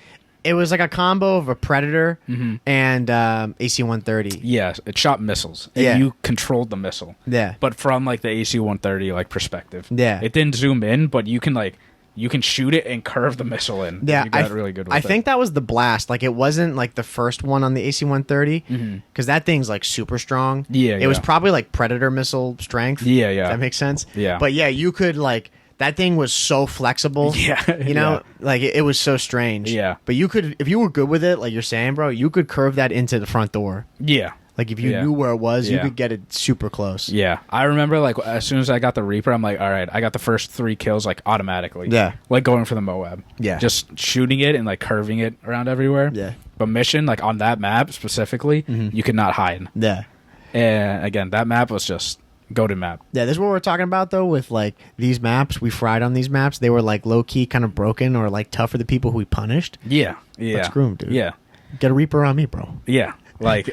like a combo of a Predator and AC-130. Yeah, it shot missiles. And you controlled the missile. Yeah. But from, like, the AC-130, like, perspective. Yeah. It didn't zoom in, but you can, like, you can shoot it and curve the missile in. Yeah, you got really good with I it. think that was the blast. Like, it wasn't like the first one on the AC-130 because that thing's like super strong. Yeah, it was probably like Predator missile strength. Yeah, yeah. Does that makes sense? Yeah. But yeah, you could like that thing was so flexible. Yeah, you know, like it was so strange. Yeah, but you could, if you were good with it, like you're saying, bro, you could curve that into the front door. Yeah. Like, if you knew where it was, you could get it super close. Yeah. I remember, like, as soon as I got the Reaper, I'm like, all right, I got the first 3 kills, like, automatically. Yeah. Like, going for the Moab. Yeah. Just shooting it and, like, curving it around everywhere. Yeah. But Mission, like, on that map specifically, you could not hide. Yeah. And, again, that map was just go-to map. Yeah, this is what we're talking about, though, with, like, these maps. We fried on these maps. They were, like, low-key kind of broken or, like, tough for the people who we punished. Yeah. Yeah. Let's screw them, dude. Yeah. Get a Reaper on me, bro. Yeah. Like,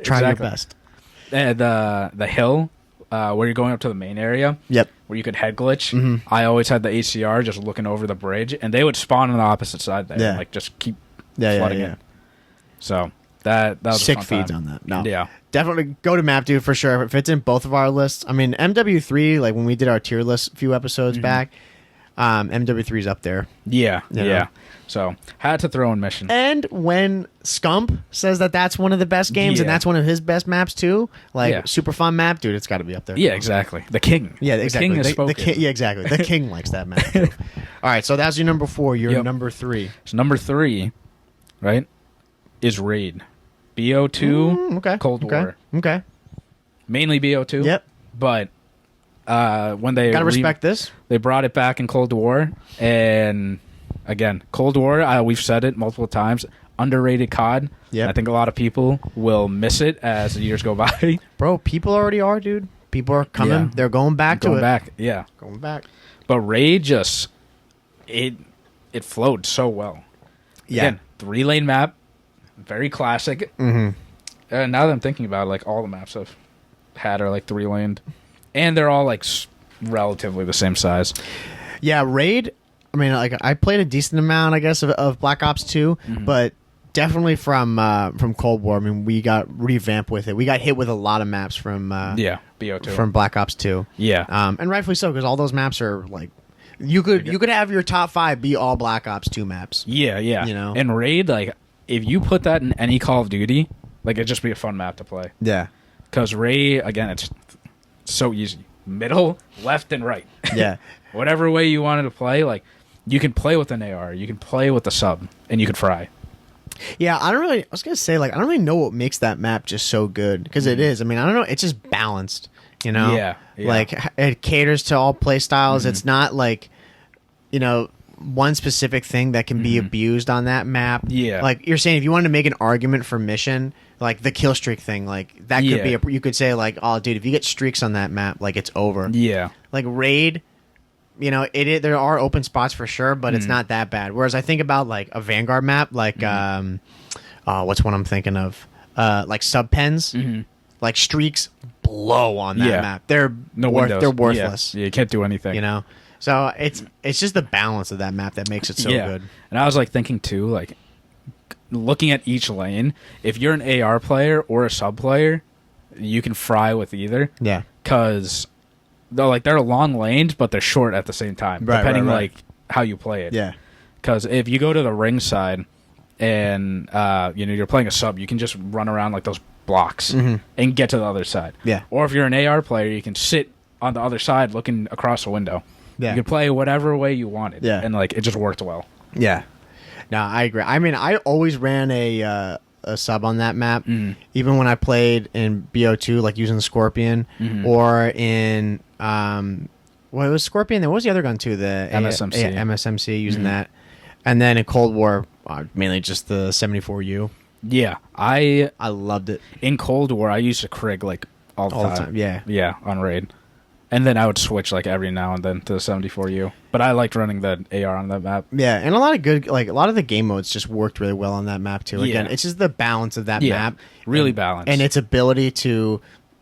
try your best. The hill where you're going up to the main area. Yep. Where you could head glitch. I always had the ACR just looking over the bridge, and they would spawn on the opposite side there. And, like, just keep flooding in. So that was sick a fun feeds time. on that. No. Yeah. Definitely go to map, dude, for sure. It fits in both of our lists. I mean, MW3, like when we did our tier list a few episodes back, MW3's up there. Yeah. You know? Yeah. So had to throw in Mission. And when Scump says that that's one of the best games and that's one of his best maps too, like super fun map, dude, it's got to be up there. Yeah, exactly. The King. Yeah, exactly. The King has spoken. Yeah, exactly. The King likes that map too. All right, so that's your number 4. Your number 3. So number 3, right, is Raid. BO2, okay. Cold War. Okay. Mainly BO2. Yep. But when they gotta respect this, they brought it back in Cold War, and again, Cold War. We've said it multiple times. Underrated COD. Yeah. I think a lot of people will miss it as the years go by. Bro, people already are, dude. People are coming. Yeah. They're going back to it. Going back. Yeah. Going back. But Raid just it flowed so well. Yeah. Again, 3-lane map, very classic. Now that I'm thinking about it, like all the maps I've had are like 3-laned, and they're all like relatively the same size. Yeah, Raid. I mean, like I played a decent amount, I guess, of Black Ops 2, but definitely from Cold War. I mean, we got revamped with it. We got hit with a lot of maps from BO2 from Black Ops 2. Yeah, and rightfully so, because all those maps are like you could have your top 5 be all Black Ops 2 maps. Yeah, yeah. You know, and Raid, like if you put that in any Call of Duty, like it'd just be a fun map to play. Yeah, because Raid, again, it's so easy. Middle, left, and right. Yeah, whatever way you wanted to play, like. You can play with an AR, you can play with the sub, and you can fry. Yeah, I don't really know what makes that map just so good, because it is. I mean, I don't know, it's just balanced, you know? Yeah. Like, it caters to all play styles. It's not like, you know, one specific thing that can be abused on that map. Yeah. Like, you're saying if you wanted to make an argument for Mission, like the kill streak thing, like, that could be, you could say, like, oh, dude, if you get streaks on that map, like, it's over. Yeah. Like, Raid... You know, there are open spots for sure, but it's not that bad. Whereas I think about like a Vanguard map, like what's one I'm thinking of? Like sub pens, like streaks blow on that map. They're they're worthless. Yeah, you can't do anything. You know, so it's just the balance of that map that makes it so good. And I was like thinking too, like looking at each lane. If you're an AR player or a sub player, you can fry with either. Yeah, because. They're long lanes, but they're short at the same time, depending like how you play it. Yeah, because if you go to the ring side, and you're playing a sub, you can just run around like those blocks and get to the other side. Yeah. Or if you're an AR player, you can sit on the other side looking across a window. Yeah. You can play whatever way you wanted. Yeah. And like it just worked well. Yeah. No, I agree. I mean, I always ran a sub on that map, even when I played in BO2, like using the Scorpion, or in well, it was Scorpion. What was the other gun too? The MSMC. MSMC using that, and then in Cold War, mainly just the 74U. Yeah, I loved it. In Cold War, I used to Krig like all the time. Yeah, on raid, and then I would switch like every now and then to the 74U. But I liked running the AR on that map. Yeah, and a lot of the game modes just worked really well on that map too. Again, it's just the balance of that map, really balanced, and its ability to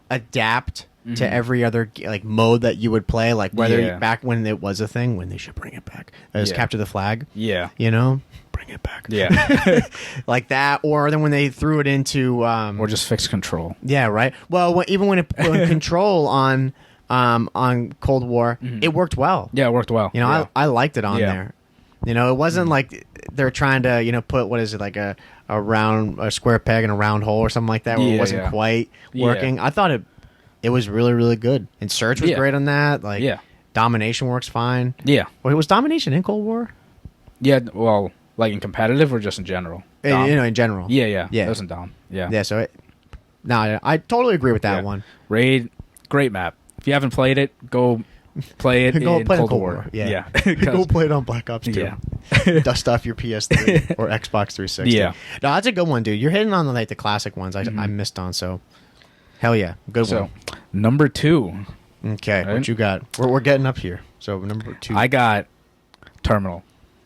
adapt to every other like mode that you would play. Like whether back when it was a thing, when they should bring it back, as capture the flag. Yeah, bring it back. Yeah, like that, or then when they threw it into or just fix control. Yeah, right. Well, even when control on Cold War, it worked well. Yeah, it worked well. I liked it on there. It wasn't like they're trying to put, what is it, like a square peg in a round hole or something like that, where it wasn't quite working. I thought it was really, really good, and Search was great on that. Like Domination works fine. Yeah. Well, was Domination in Cold War? Yeah. Well, like in competitive or just in general? In general. Yeah. It wasn't Dom. Yeah. Yeah. So I totally agree with that one. Raid, great map. If you haven't played it, go play it in Cold War. Yeah. Go play it on Black Ops 2. Yeah. Dust off your PS3 or Xbox 360. Yeah. No, that's a good one, dude. You're hitting on like the classic ones I missed on, so hell yeah. Good one. Number 2. Okay, right? What you got? We're getting up here. So number 2. I got Terminal.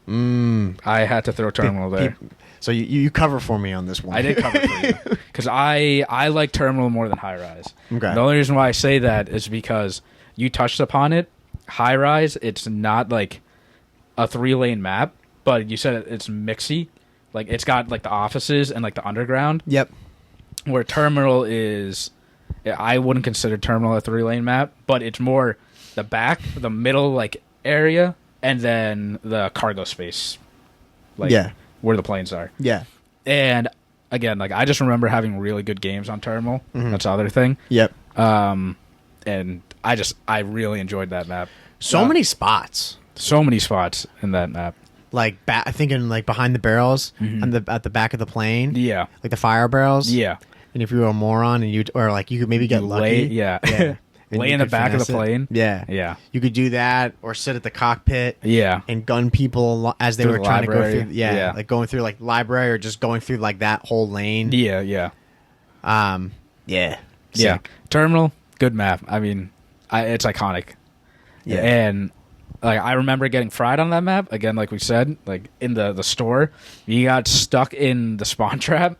I had to throw Terminal there. So you cover for me on this one. I did cover for you. Because I like Terminal more than High Rise. Okay. The only reason why I say that is because you touched upon it. High Rise, it's not like a 3-lane map, but you said it's mixy. Like it's got like the offices and like the underground. Yep. Where Terminal is, I wouldn't consider Terminal a 3-lane map, but it's more the back, the middle like area, and then the cargo space. Like where the planes are. Yeah. And again, like I just remember having really good games on Terminal. That's the other thing. Yep. And I really enjoyed that map. So many spots. So many spots in that map. Like thinking like behind the barrels and at the back of the plane. Yeah. Like the fire barrels. Yeah. And if you were a moron and you could maybe get lucky. Lay in the back of the plane. Yeah. Yeah. You could do that or sit at the cockpit. Yeah. And gun people as they were trying library. to go through. Yeah. Like going through like library or just going through like that whole lane. Yeah. Yeah. Yeah. Yeah. Terminal, good map. I mean, it's iconic. Yeah. And like I remember getting fried on that map. Again, like we said, like in the store, you got stuck in the spawn trap.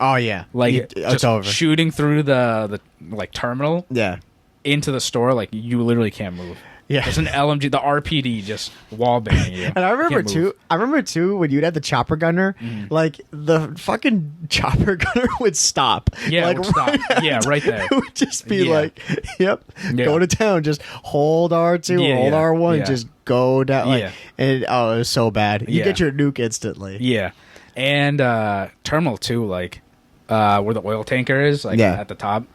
Oh yeah. Like it's over. Shooting through the like terminal. Yeah. Into the store, like you literally can't move. Yeah. It's an LMG, the RPD just wall banging you. And I remember too when you'd have the chopper gunner, like the fucking chopper gunner would stop. Yeah, like, it would stop. Yeah, right there. It would just be like, go to town, just hold R2, hold R1, just go down. Like, and it was so bad. You get your nuke instantly. Yeah. And Terminal 2, like where the oil tanker is, like at the top.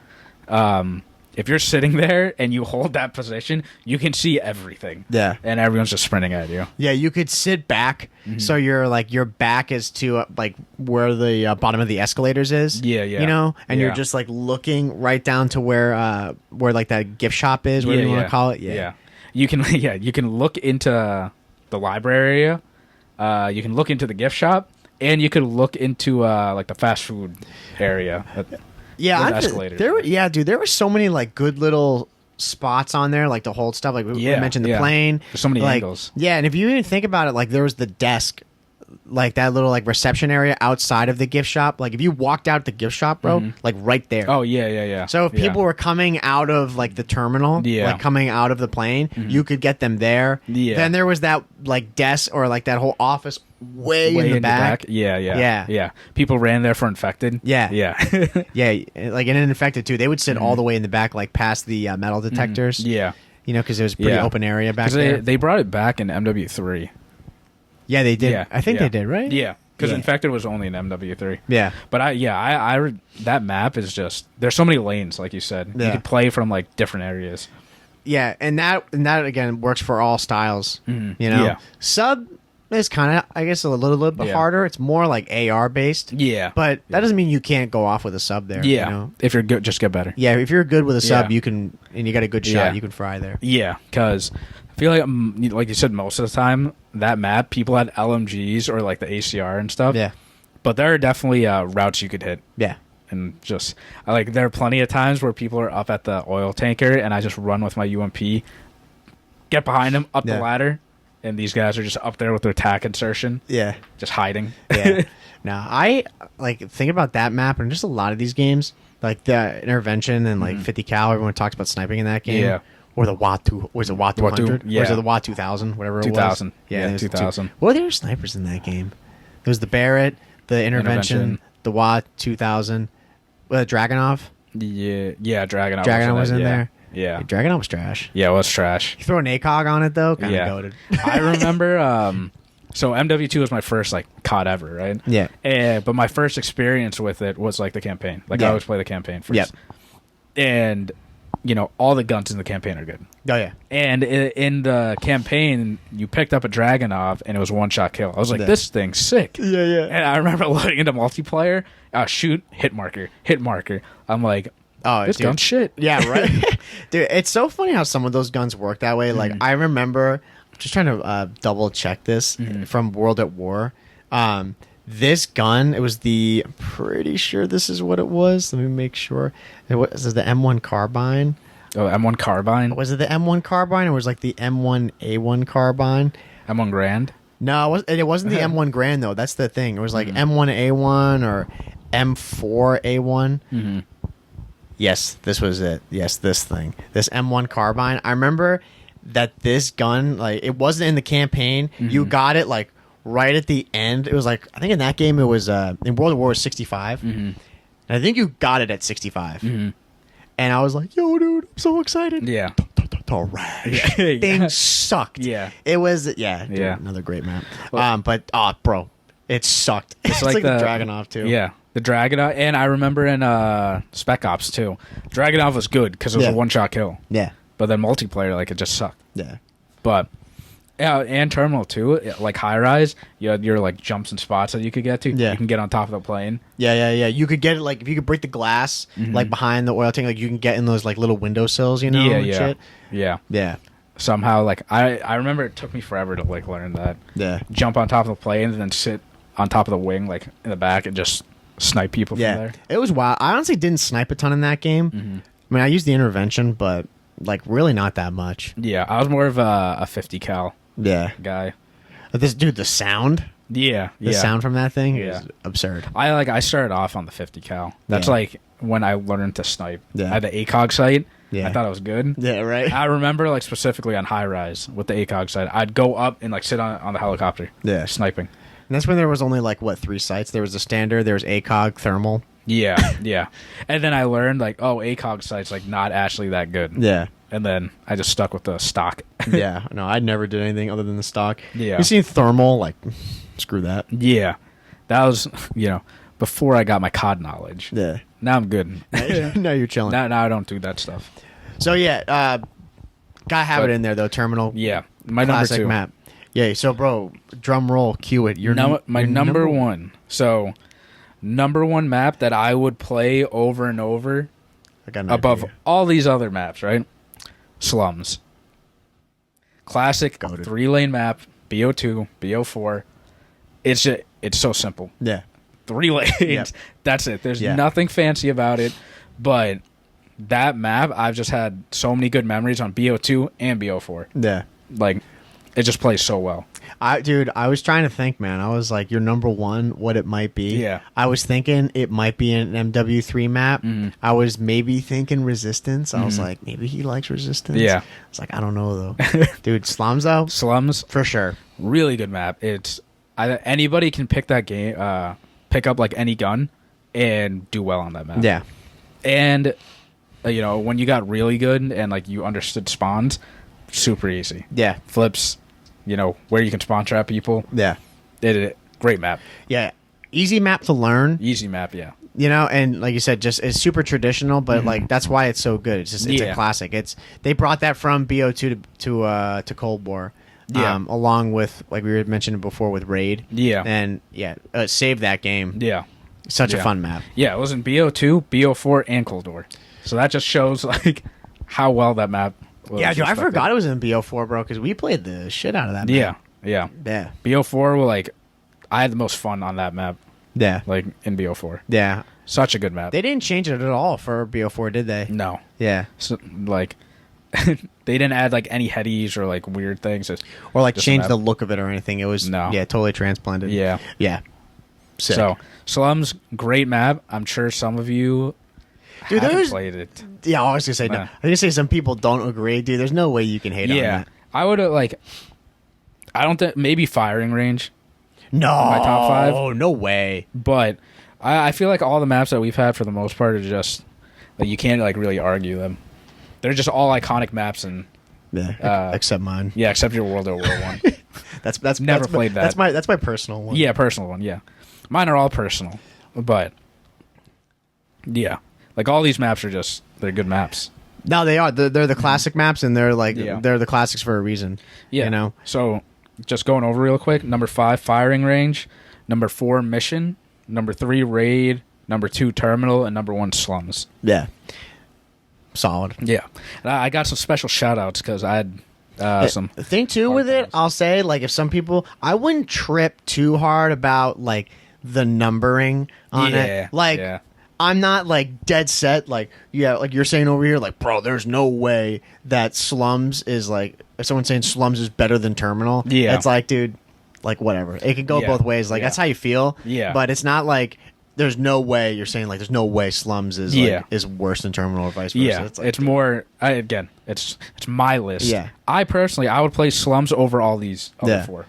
If you're sitting there and you hold that position, you can see everything. Yeah. And everyone's just sprinting at you. Yeah, you could sit back so your back is to like where the bottom of the escalators is. Yeah, yeah. You know, and you're just like looking right down to where like that gift shop is, whatever you want to call it. Yeah. Yeah. You can look into the library area. You can look into the gift shop, and you could look into like the fast food area. Yeah, there were so many like good little spots on there, like to hold stuff. Like we mentioned the plane. There's so many like, angles. Yeah, and if you even think about it, like there was the desk, like that little like reception area outside of the gift shop. Like if you walked out the gift shop, bro, like right there. Oh yeah. So if people were coming out of like the terminal, like coming out of the plane, you could get them there. Yeah. Then there was that like desk or like that whole office way in the back. Yeah. People ran there for infected. Yeah. Yeah. Like and infected too. They would sit all the way in the back, like past the metal detectors. Yeah. You know, because it was a pretty open area back there. They brought it back in MW3. Yeah, they did. Yeah. I think they did, right? Yeah. because Infected was only an MW3. Yeah, but I that map is just there's so many lanes, like you said. You could play from like different areas. Yeah, and that again works for all styles. You know, sub is kind of, I guess, a little bit harder. It's more like AR based. Yeah, but that doesn't mean you can't go off with a sub there. Yeah, you know? If you're good, just get better. Yeah, if you're good with a sub, you can, and you got a good shot, you can fry there. Yeah, because I feel like you said, most of the time that map people had LMGs or like the ACR and stuff. Yeah, but there are definitely routes you could hit. Yeah. And just there are plenty of times where people are up at the oil tanker and I just run with my UMP, get behind them up the ladder, and these guys are just up there with their tack insertion. Yeah. Just hiding. Yeah. Now, I think about that map and just a lot of these games, like the intervention and like 50 cal. Everyone talks about sniping in that game. Yeah. Or the WAT 2, was it WAT 200? Yeah. Or was it the WAT 2000, whatever it was? 2000. Yeah, 2000. Well, there were snipers in that game. There was the Barrett, the intervention. The WAT 2000. Dragunov? Yeah, Dragunov. Dragunov was in there. Yeah. Hey, Dragunov was trash. Yeah, it was trash. You throw an ACOG on it, though? Kind of goated. I remember, so MW2 was my first, COD ever, right? Yeah. But my first experience with it was, the campaign. I always play the campaign first. Yep. And, all the guns in the campaign are good. Oh, yeah. And in the campaign, you picked up a Dragunov, and it was one-shot kill. I was like, this thing's sick. Yeah, yeah. And I remember loading into multiplayer. Shoot, hit marker. I'm like, oh, this gun's shit. Yeah, right. Dude, it's so funny how some of those guns work that way. I remember, just trying to double check this from World at War. This gun, it was I'm pretty sure this is what it was. Let me make sure. It was the M1 carbine. Oh, M1 carbine? Was it the M1 carbine or was it the M1A1 carbine? M1 Grand? No, it wasn't the M1 Grand, though. That's the thing. It was M1A1 or M4A1. Yes, this was it. Yes, this thing. This M1 carbine. I remember that this gun, it wasn't in the campaign. You got it, right at the end. It was I think in that game it was, in World War 65. And I think you got it at 65. And I was like, yo, dude, I'm so excited. Yeah. Rash. Thing sucked. Yeah. It was, dude, another great map. But, bro, it sucked. It's like the Dragunov, too. Yeah. The Dragunov, and I remember in Spec Ops, too. Dragunov was good because it was a one-shot kill. Yeah. But then multiplayer, it just sucked. Yeah. But, yeah, and Terminal, too, high rise, you had your, jumps and spots that you could get to. Yeah. You can get on top of the plane. Yeah. You could get it, if you could break the glass, behind the oil tank, you can get in those, little windowsills, and shit. Yeah. Yeah. Somehow, I remember it took me forever to, learn that. Yeah. Jump on top of the plane and then sit on top of the wing, in the back, and just snipe people from there. It was wild. I honestly didn't snipe a ton in that game. I mean, I used the intervention, but really not that much. Yeah, I was more of a 50 cal guy. But the sound. The sound from that thing is absurd. I started off on the 50 cal. That's when I learned to snipe. I had the ACOG sight. I thought it was good. Yeah, right. I remember specifically on high rise with the ACOG sight, I'd go up and sit on the helicopter. Yeah, sniping. And that's when there was only 3 sights. There was the standard, there was ACOG, thermal. Yeah. And then I learned ACOG sight's not actually that good. Yeah. And then I just stuck with the stock. Yeah. No, I never did anything other than the stock. Yeah. You seen thermal, screw that. Yeah. That was, before I got my COD knowledge. Yeah. Now I'm good. Now you're chilling. Now I don't do that stuff. So yeah, gotta have it in there though, Terminal. Yeah. My classic number 2. map. Yeah, so bro, drum roll, cue it. My number 1. So, number 1 map that I would play over and over above all these other maps, right? Slums. Classic 3-lane map, BO2, BO4. It's so simple. Yeah. 3 lanes. Yep. That's it. There's nothing fancy about it, but that map, I've just had so many good memories on BO2 and BO4. Yeah. It just plays so well. I was trying to think, man. I was your number 1, what it might be. Yeah. I was thinking it might be an MW3 map. I was maybe thinking Resistance. I was like, maybe he likes Resistance. Yeah. It's I don't know, though. Dude, Slums, though? Slums. For sure. Really good map. Anybody can pick that game, pick up, any gun, and do well on that map. Yeah. And, when you got really good and, you understood spawns, super easy. Yeah. Flips, where you can spawn trap people. Yeah. Great map. Yeah, easy map to learn. Easy map, yeah. You know, and like you said, just it's super traditional, but like that's why it's so good. It's a Yeah. classic. They brought that from BO2 to Cold War, along with like we were mentioning before with Raid. Yeah. And saved that game. Yeah. Such a fun map. Yeah, it was in BO2, BO4, and Cold War. So that just shows like how well that map was. Yeah, dude, I respected. forgot it was in BO4, bro, because we played the shit out of that Yeah, map. yeah. Yeah. BO4, well, like, I had the most fun on that map, Yeah. like, in BO4. Yeah. Such a good map. They didn't change it at all for BO4, did they? No. Yeah. So, like, they didn't add, like, any headies or, like, weird things. It's Or like just change a the map. look of it or anything. It was totally transplanted. Yeah. Yeah. Sick. So, Slums, great map. I'm sure some of you Dude, haven't there's- played it. Yeah, I was gonna say no. Nah. I was gonna say some people don't agree, dude. There's no way you can hate on Yeah. that. I would have, like, I don't think, maybe Firing Range, No, my top 5. Oh, no way. but I feel like all the maps that we've had for the most part are just, like, you can't, like, really argue them. They're just all iconic maps, and Yeah, except mine. yeah, except your World at War 1. That's Never that's played that. That's my personal one. Yeah, personal one, yeah. Mine are all personal, but yeah. Like, all these maps are just, they're good maps. No, they are. They're the classic maps, and they're like Yeah. they're the classics for a reason. Yeah. You know. So, just going over real quick. Number 5, Firing Range. Number 4, Mission. Number 3, Raid. Number 2, Terminal. And number 1, Slums. Yeah. Solid. Yeah. And I got some special shout-outs because I had some... The thing too hard with it, times. I'll say, like, if some people, I wouldn't trip too hard about like the numbering on Yeah, it. Like, yeah. I'm not like dead set. Like, yeah, like you're saying over here, like, bro, there's no way that Slums is like. If someone's saying Slums is better than Terminal, Yeah. it's like, dude, like whatever. It could go Yeah, both ways. Like yeah. that's how you feel. Yeah. But it's not like. There's no way you're saying like there's no way Slums is is worse than Terminal or vice versa. Yeah, It's, like, it's more. Again, it's my list. Yeah. I personally, I would play Slums over all these other Yeah. 4.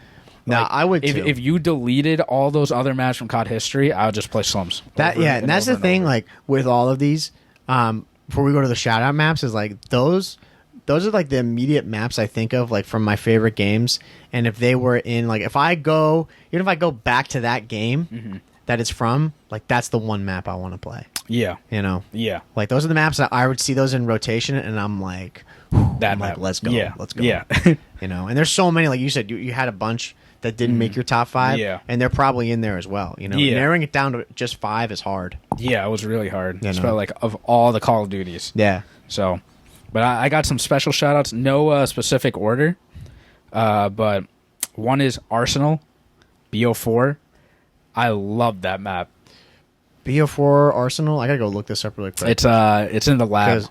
Now Like, I would if, too. if you deleted all those other maps from COD history, I would just play Slums. That over and that's over the thing. over. Like with all of these, before we go to the shoutout maps, is like those are like the immediate maps I think of like from my favorite games. And if they were in like if I go back to that game that it's from, like that's the one map I want to play. yeah, You know, yeah, like those are the maps that I would see those in rotation, and I'm like, that I'm like, map. let's go, Yeah, let's go. Yeah, You know, and there's so many. Like you said, you had a bunch that didn't make your top 5, Yeah. and they're probably in there as well. You know, Yeah. narrowing it down to just 5 is hard. yeah. It was really hard. You It's know. about like of all the Call of Duties. Yeah. So, but I got some special shout outs. No specific order, but one is Arsenal, BO4. I love that map. BO4 Arsenal. I gotta go look this up really quick. It's in the lab. 'Cause-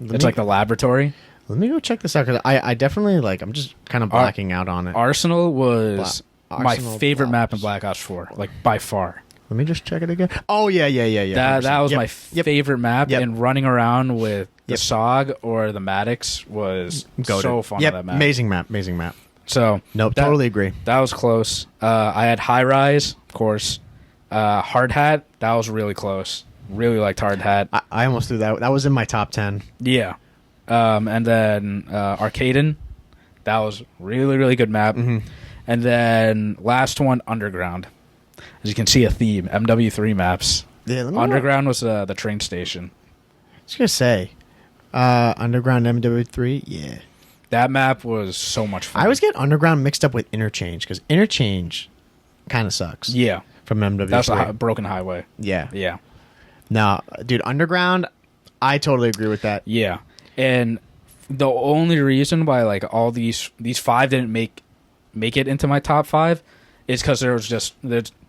It's like the laboratory. Let me go check this out because I definitely like. I'm just kind of blacking out on it. Arsenal was my Arsenal favorite map in Blobs. Black Ops 4, like by far. Let me just check it again. Oh yeah. That was Yep. my favorite map, Yep. and running around with the Yep. SOG or the Maddox was Goated. so fun Yep. on that map. Amazing map. So Nope. that- Totally agree. That was close. I had High Rise, of course. Hard Hat, that was really close. Really liked Hard Hat. I almost threw that. That was in my top 10. Yeah. And then Arcaden, that was really, really good map. Mm-hmm. And then last one, Underground. As you can see, a theme, MW3 maps. Yeah. Let me Underground was the train station. I was gonna say, Underground MW3. Yeah. That map was so much fun. I always get Underground mixed up with Interchange because Interchange kind of sucks. Yeah. From MW3. That's a broken highway. Yeah. Yeah. No, dude, Underground. I totally agree with that. Yeah. And the only reason why like all these 5 didn't make it into my top 5 is because there's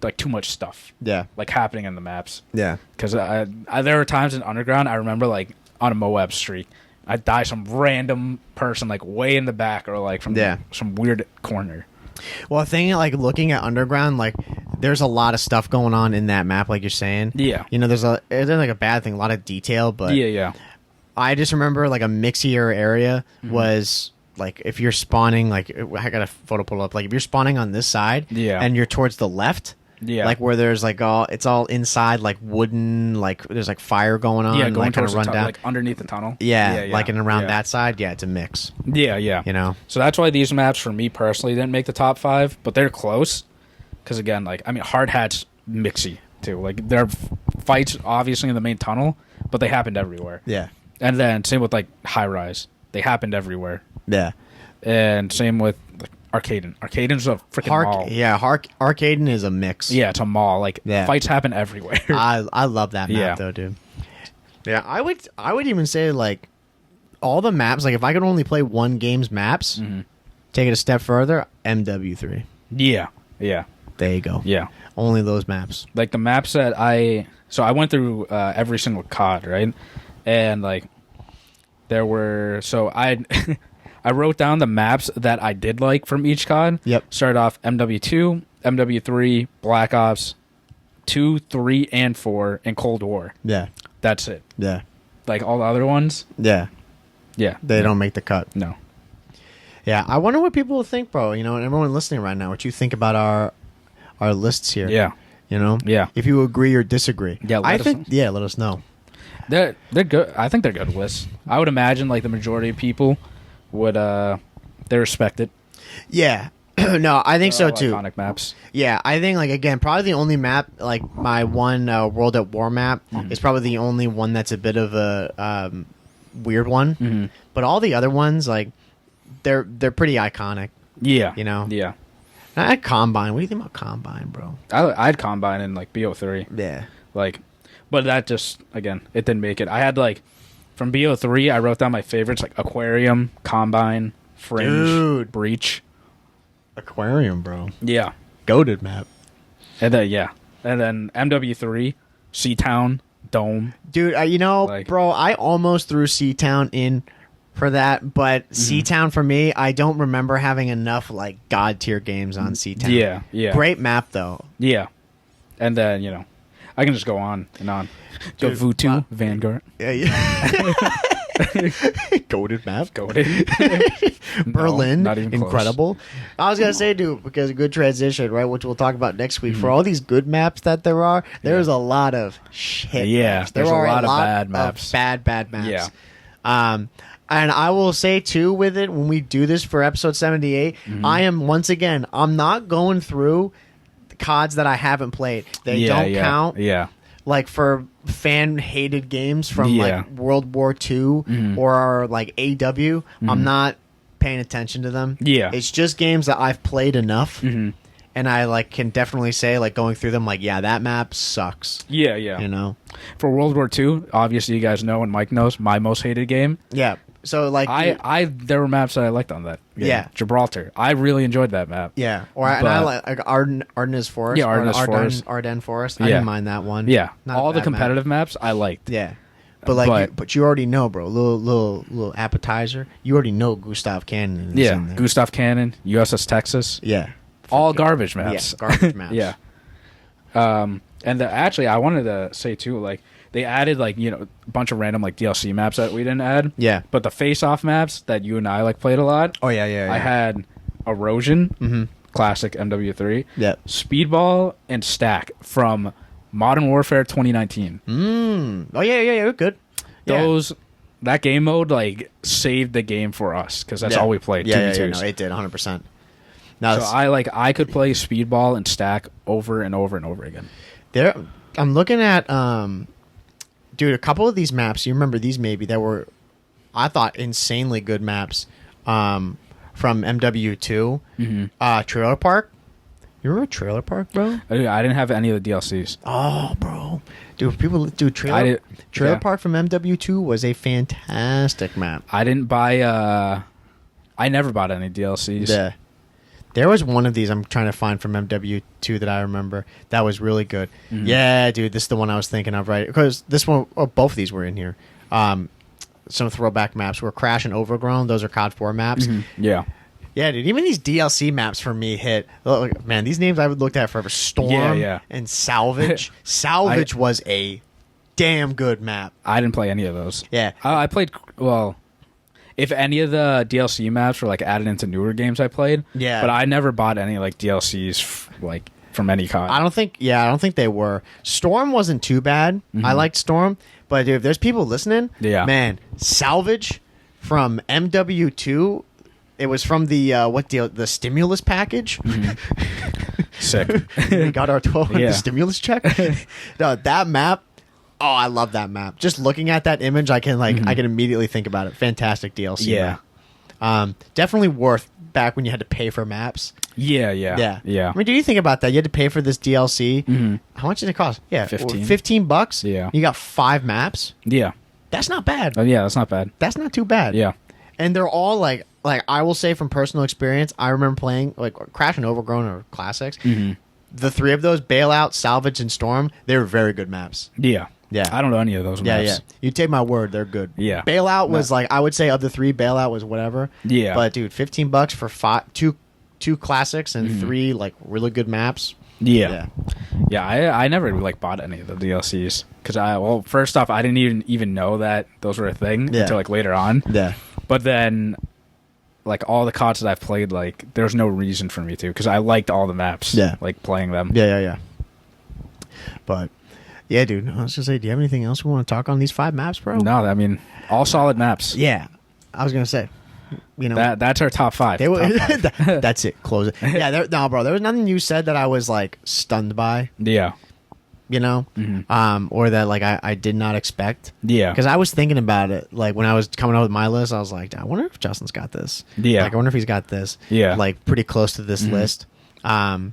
like too much stuff Yeah. like happening in the maps. Yeah. Because there were times in Underground I remember like on a Moab streak I'd die some random person like way in the back or like from some weird corner. Well, the thing like looking at Underground, like there's a lot of stuff going on in that map, like you're saying. Yeah. You know, there's like a bad thing, a lot of detail, but Yeah. I just remember like a mixier area was like if you're spawning, like I got a photo pull up, like if you're spawning on this side, and you're towards the left. Yeah. Like where there's like it's all inside like wooden, like there's like fire going on. Yeah, and, going like kind towards of run the down. like underneath the tunnel. Yeah, like and around yeah. that side, it's a mix. Yeah. You know. So that's why these maps for me personally didn't make the top 5, but they're close. because again, like I mean, hard hat's mixy too. Like there are fights obviously in the main tunnel, but they happened everywhere. Yeah. And then same with like high rise, they happened everywhere. Yeah. And same with like Arcaden. Arcaden's a freaking mall. Yeah, Arcaden is a mix. Yeah, it's a mall. Like fights happen everywhere. I love that map though, dude. Yeah, I would even say like all the maps. Like if I could only play one game's maps, take it a step further, MW3. Yeah, yeah. There you go. Yeah, only those maps. Like the maps that I went through every single COD, right? And like there were I wrote down the maps that I did like from each COD. Yep. Started off MW2, MW3, Black Ops 2, 3, and 4, and Cold War. Yeah. That's it. Yeah. Like all the other ones. Yeah. Yeah. They don't make the cut. No. Yeah. I wonder what people will think, bro. You know, and everyone listening right now, what you think about our lists here. Yeah. You know? Yeah. If you agree or disagree. Yeah, let us know. They're good. I think they're good lists. I would imagine like the majority of people would they respect it. Yeah. No, I think so too. Iconic maps. Yeah, I think like again, probably the only map like my one World at War map is probably the only one that's a bit of a weird one. But all the other ones like they're pretty iconic. Yeah, you know. Yeah. I had Combine. What do you think about Combine, bro? I had Combine in like BO3. Yeah. Like, but that just again, it didn't make it. I had like from BO3, I wrote down my favorites like Aquarium, Combine, Fringe, Breach. Aquarium, bro. Yeah. Goated map. And then MW3, Seatown, Dome. Dude, bro, I almost threw Seatown in for that, but Seatown for me, I don't remember having enough like god tier games on Seatown. Yeah, yeah. Great map though. Yeah. And then, I can just go on and on. Go Vutu, Vanguard. Yeah. Goated map. Goated. Berlin. No, not even incredible. Close. I was going to say, dude, because a good transition, right, which we'll talk about next week. For all these good maps that there are, there's a lot of shit maps. There's a lot of bad maps. Bad maps. Yeah. And I will say, too, with it, when we do this for episode 78, I am, once again, I'm not going through the CODs that I haven't played. They don't count. Yeah. Like for fan-hated games from like World War II or like AW, I'm not paying attention to them. Yeah. It's just games that I've played enough, and I like can definitely say like going through them like, yeah, that map sucks. Yeah, yeah. You know? For World War II, obviously you guys know and Mike knows, my most hated game. Yeah. So like there were maps that I liked on that game. Yeah. Gibraltar. I really enjoyed that map. Yeah. And I like Ardennes Forest. Yeah, Ardennes Forest. I didn't mind that one. Yeah. Not all the competitive maps I liked. Yeah. But you already know, bro. Little appetizer. You already know Gustav Cannon is in there. Gustav Cannon, USS Texas. Yeah. All garbage maps. Yeah, garbage maps. Yeah. And actually, I wanted to say too, like they added like a bunch of random like DLC maps that we didn't add. Yeah. But the face-off maps that you and I like played a lot. Oh yeah. I had Erosion, classic MW3. Yeah. Speedball and Stack from Modern Warfare 2019. Oh yeah. Good. That game mode like saved the game for us because that's all we played. Yeah, no, it did 100%. So I could play Speedball and Stack over and over and over again. I'm looking at dude, a couple of these maps. You remember these maybe that were, I thought, insanely good maps from MW2. Trailer Park. You remember Trailer Park, bro? I didn't have any of the DLCs. Oh, bro. Dude, Trailer Park from MW2 was a fantastic map. I didn't buy I never bought any DLCs. Yeah. There was one of these I'm trying to find from MW2 that I remember that was really good. Yeah, dude, this is the one I was thinking of, right? Because this one, both of these were in here. Some throwback maps were Crash and Overgrown. Those are COD 4 maps. Yeah. Yeah, dude. Even these DLC maps for me hit. Look, man, these names I've looked at forever. Storm and Salvage. Salvage was a damn good map. I didn't play any of those. Yeah. I played, if any of the DLC maps were like added into newer games I played. Yeah. But I never bought any like DLCs like from any COD. I don't think they were. Storm wasn't too bad. I liked Storm. But dude, if there's people listening, man, Salvage from MW2, it was from the the stimulus package. Sick. We got our 12 with Yeah. the stimulus check. No, that map. Oh, I love that map. Just looking at that image, I can I can immediately think about it. Fantastic DLC. Yeah. map. Definitely worth back when you had to pay for maps. Yeah. I mean, do you think about that? You had to pay for this DLC. How much did it cost? Yeah, 15 $15. Yeah. You got 5 maps. Yeah. That's not bad. Oh, yeah, that's not bad. That's not too bad. Yeah. And they're all like I will say from personal experience, I remember playing like Crash and Overgrown or classics. The 3 of those, Bailout, Salvage, and Storm, they were very good maps. Yeah. Yeah. I don't know any of those Yeah, maps. yeah. You take my word, they're good. Yeah. Bailout was like, I would say of the 3, Bailout was whatever. Yeah. But dude, $15 for two classics and 3 like really good maps. Yeah. Yeah, I never like bought any of the DLCs because first off, I didn't even know that those were a thing until like later on. Yeah. But then, like all the CODs that I've played, like there's no reason for me to because I liked all the maps. Yeah. Like playing them. Yeah. But yeah, dude, I was gonna say, do you have anything else we want to talk on these 5 maps, bro? No, I mean all solid maps. Yeah, I was gonna say, you know, That's our top 5. they were, Top 5. that's it. Close it. Yeah, no, bro, there was nothing you said that I was like stunned by. Yeah. You know, or that like I did not expect. Yeah. Because I was thinking about it, like when I was coming up with my list, I was like, I wonder if Justin's got this. Yeah. Like I wonder if he's got this. Yeah. Like pretty close to this list. I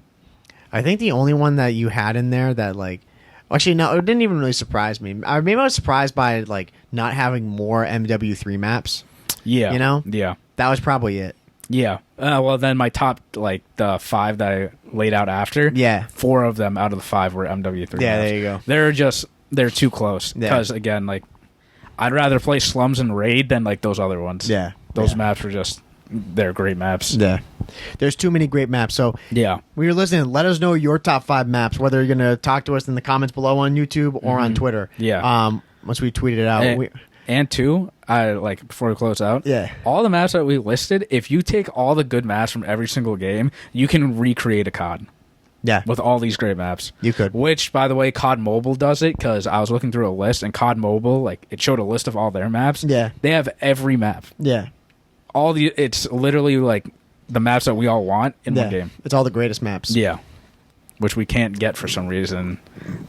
think the only one that you had in there that like, actually no, it didn't even really surprise me. Maybe I was surprised by like not having more MW3 maps. Yeah. You know? Yeah. That was probably it. Yeah. Well, then my top, like the 5 that I laid out after. Yeah. 4 of them out of the 5 were MW3. Yeah, maps. there you go. They're too close. Yeah. Because again, like I'd rather play Slums and Raid than like those other ones. Yeah. Those maps were they're great maps. Yeah. There's too many great maps. So Yeah. when you're listening, let us know your top 5 maps, whether you're going to talk to us in the comments below on YouTube or on Twitter. Yeah. Once we tweet it out. And 2, I like before we close out. Yeah. All the maps that we listed, if you take all the good maps from every single game, you can recreate a COD. Yeah. With all these great maps. You could. Which, by the way, COD Mobile does it because I was looking through a list and COD Mobile, like it showed a list of all their maps. Yeah. They have every map. Yeah. It's literally like the maps that we all want in one game. It's all the greatest maps. Yeah. Which we can't get for some reason.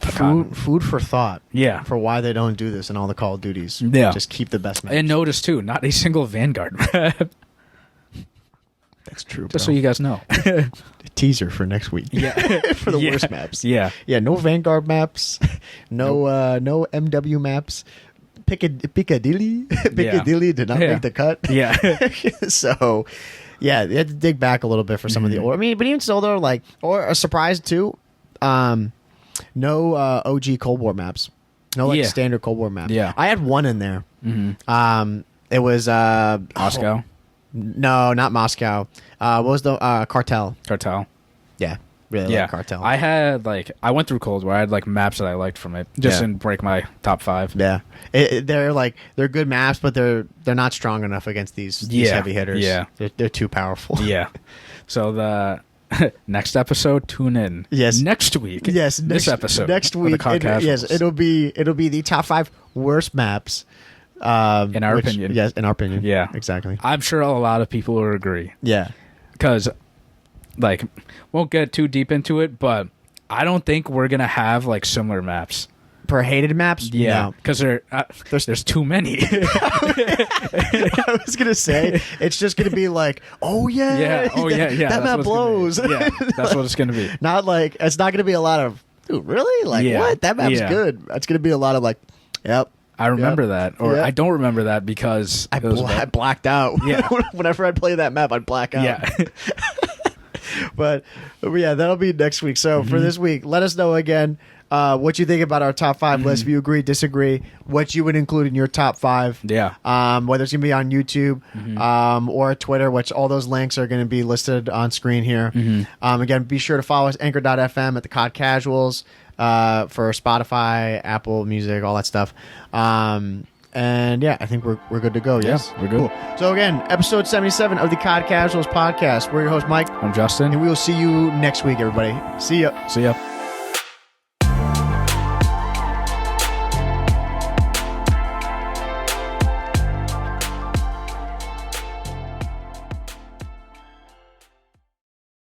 COD. Food for thought. Yeah. For why they don't do this in all the Call of Duties. Yeah. Just keep the best maps. And notice too, not a single Vanguard map. That's true, Just so you guys know. Teaser for next week. Yeah. For the Yeah. worst maps. Yeah. Yeah, no Vanguard maps. No no MW maps. Piccadilly did not make the cut. Yeah. So yeah, they had to dig back a little bit for some of the older. I mean, but even still though, like, or a surprise too, no OG Cold War maps. No like standard Cold War maps. Yeah. I had one in there. It was Moscow. no, not Moscow. What was the Cartel? Cartel. Yeah. Really like Cartel. I went through Cold War. I had like maps that I liked from it. Just didn't break my top 5. Yeah, they're good maps, but they're not strong enough against these heavy hitters. Yeah, they're too powerful. Yeah. So the next episode, tune in. Yes, next week. Yes, this episode. Next week. Yes, it'll be the top 5 worst maps. In our opinion. Yes, in our opinion. Yeah, exactly. I'm sure a lot of people will agree. Yeah, because like won't get too deep into it, but I don't think we're gonna have like similar maps. For hated maps? Yeah, because there's too many. I was gonna say it's just gonna be like, oh yeah, that map blows. Yeah, that's what it's gonna be. Not like it's not gonna be a lot of, dude, really? Like what? That map's good. It's gonna be a lot of like, yep. I remember that, or I don't remember that because I blacked out. Yeah, whenever I'd play that map, I'd black out. Yeah. But yeah, that'll be next week. So for this week, let us know again what you think about our top 5 list. If you agree, disagree, what you would include in your top 5. Yeah. Whether it's gonna be on YouTube or Twitter, which all those links are gonna be listed on screen here. Again, be sure to follow us anchor.fm at the COD Casuals for Spotify, Apple Music, all that stuff. And yeah, I think we're good to go. Yes, we're good. Cool. So again, episode 77 of the COD Casuals podcast. We're your host, Mike. I'm Justin. And we will see you next week, everybody. See ya. See ya.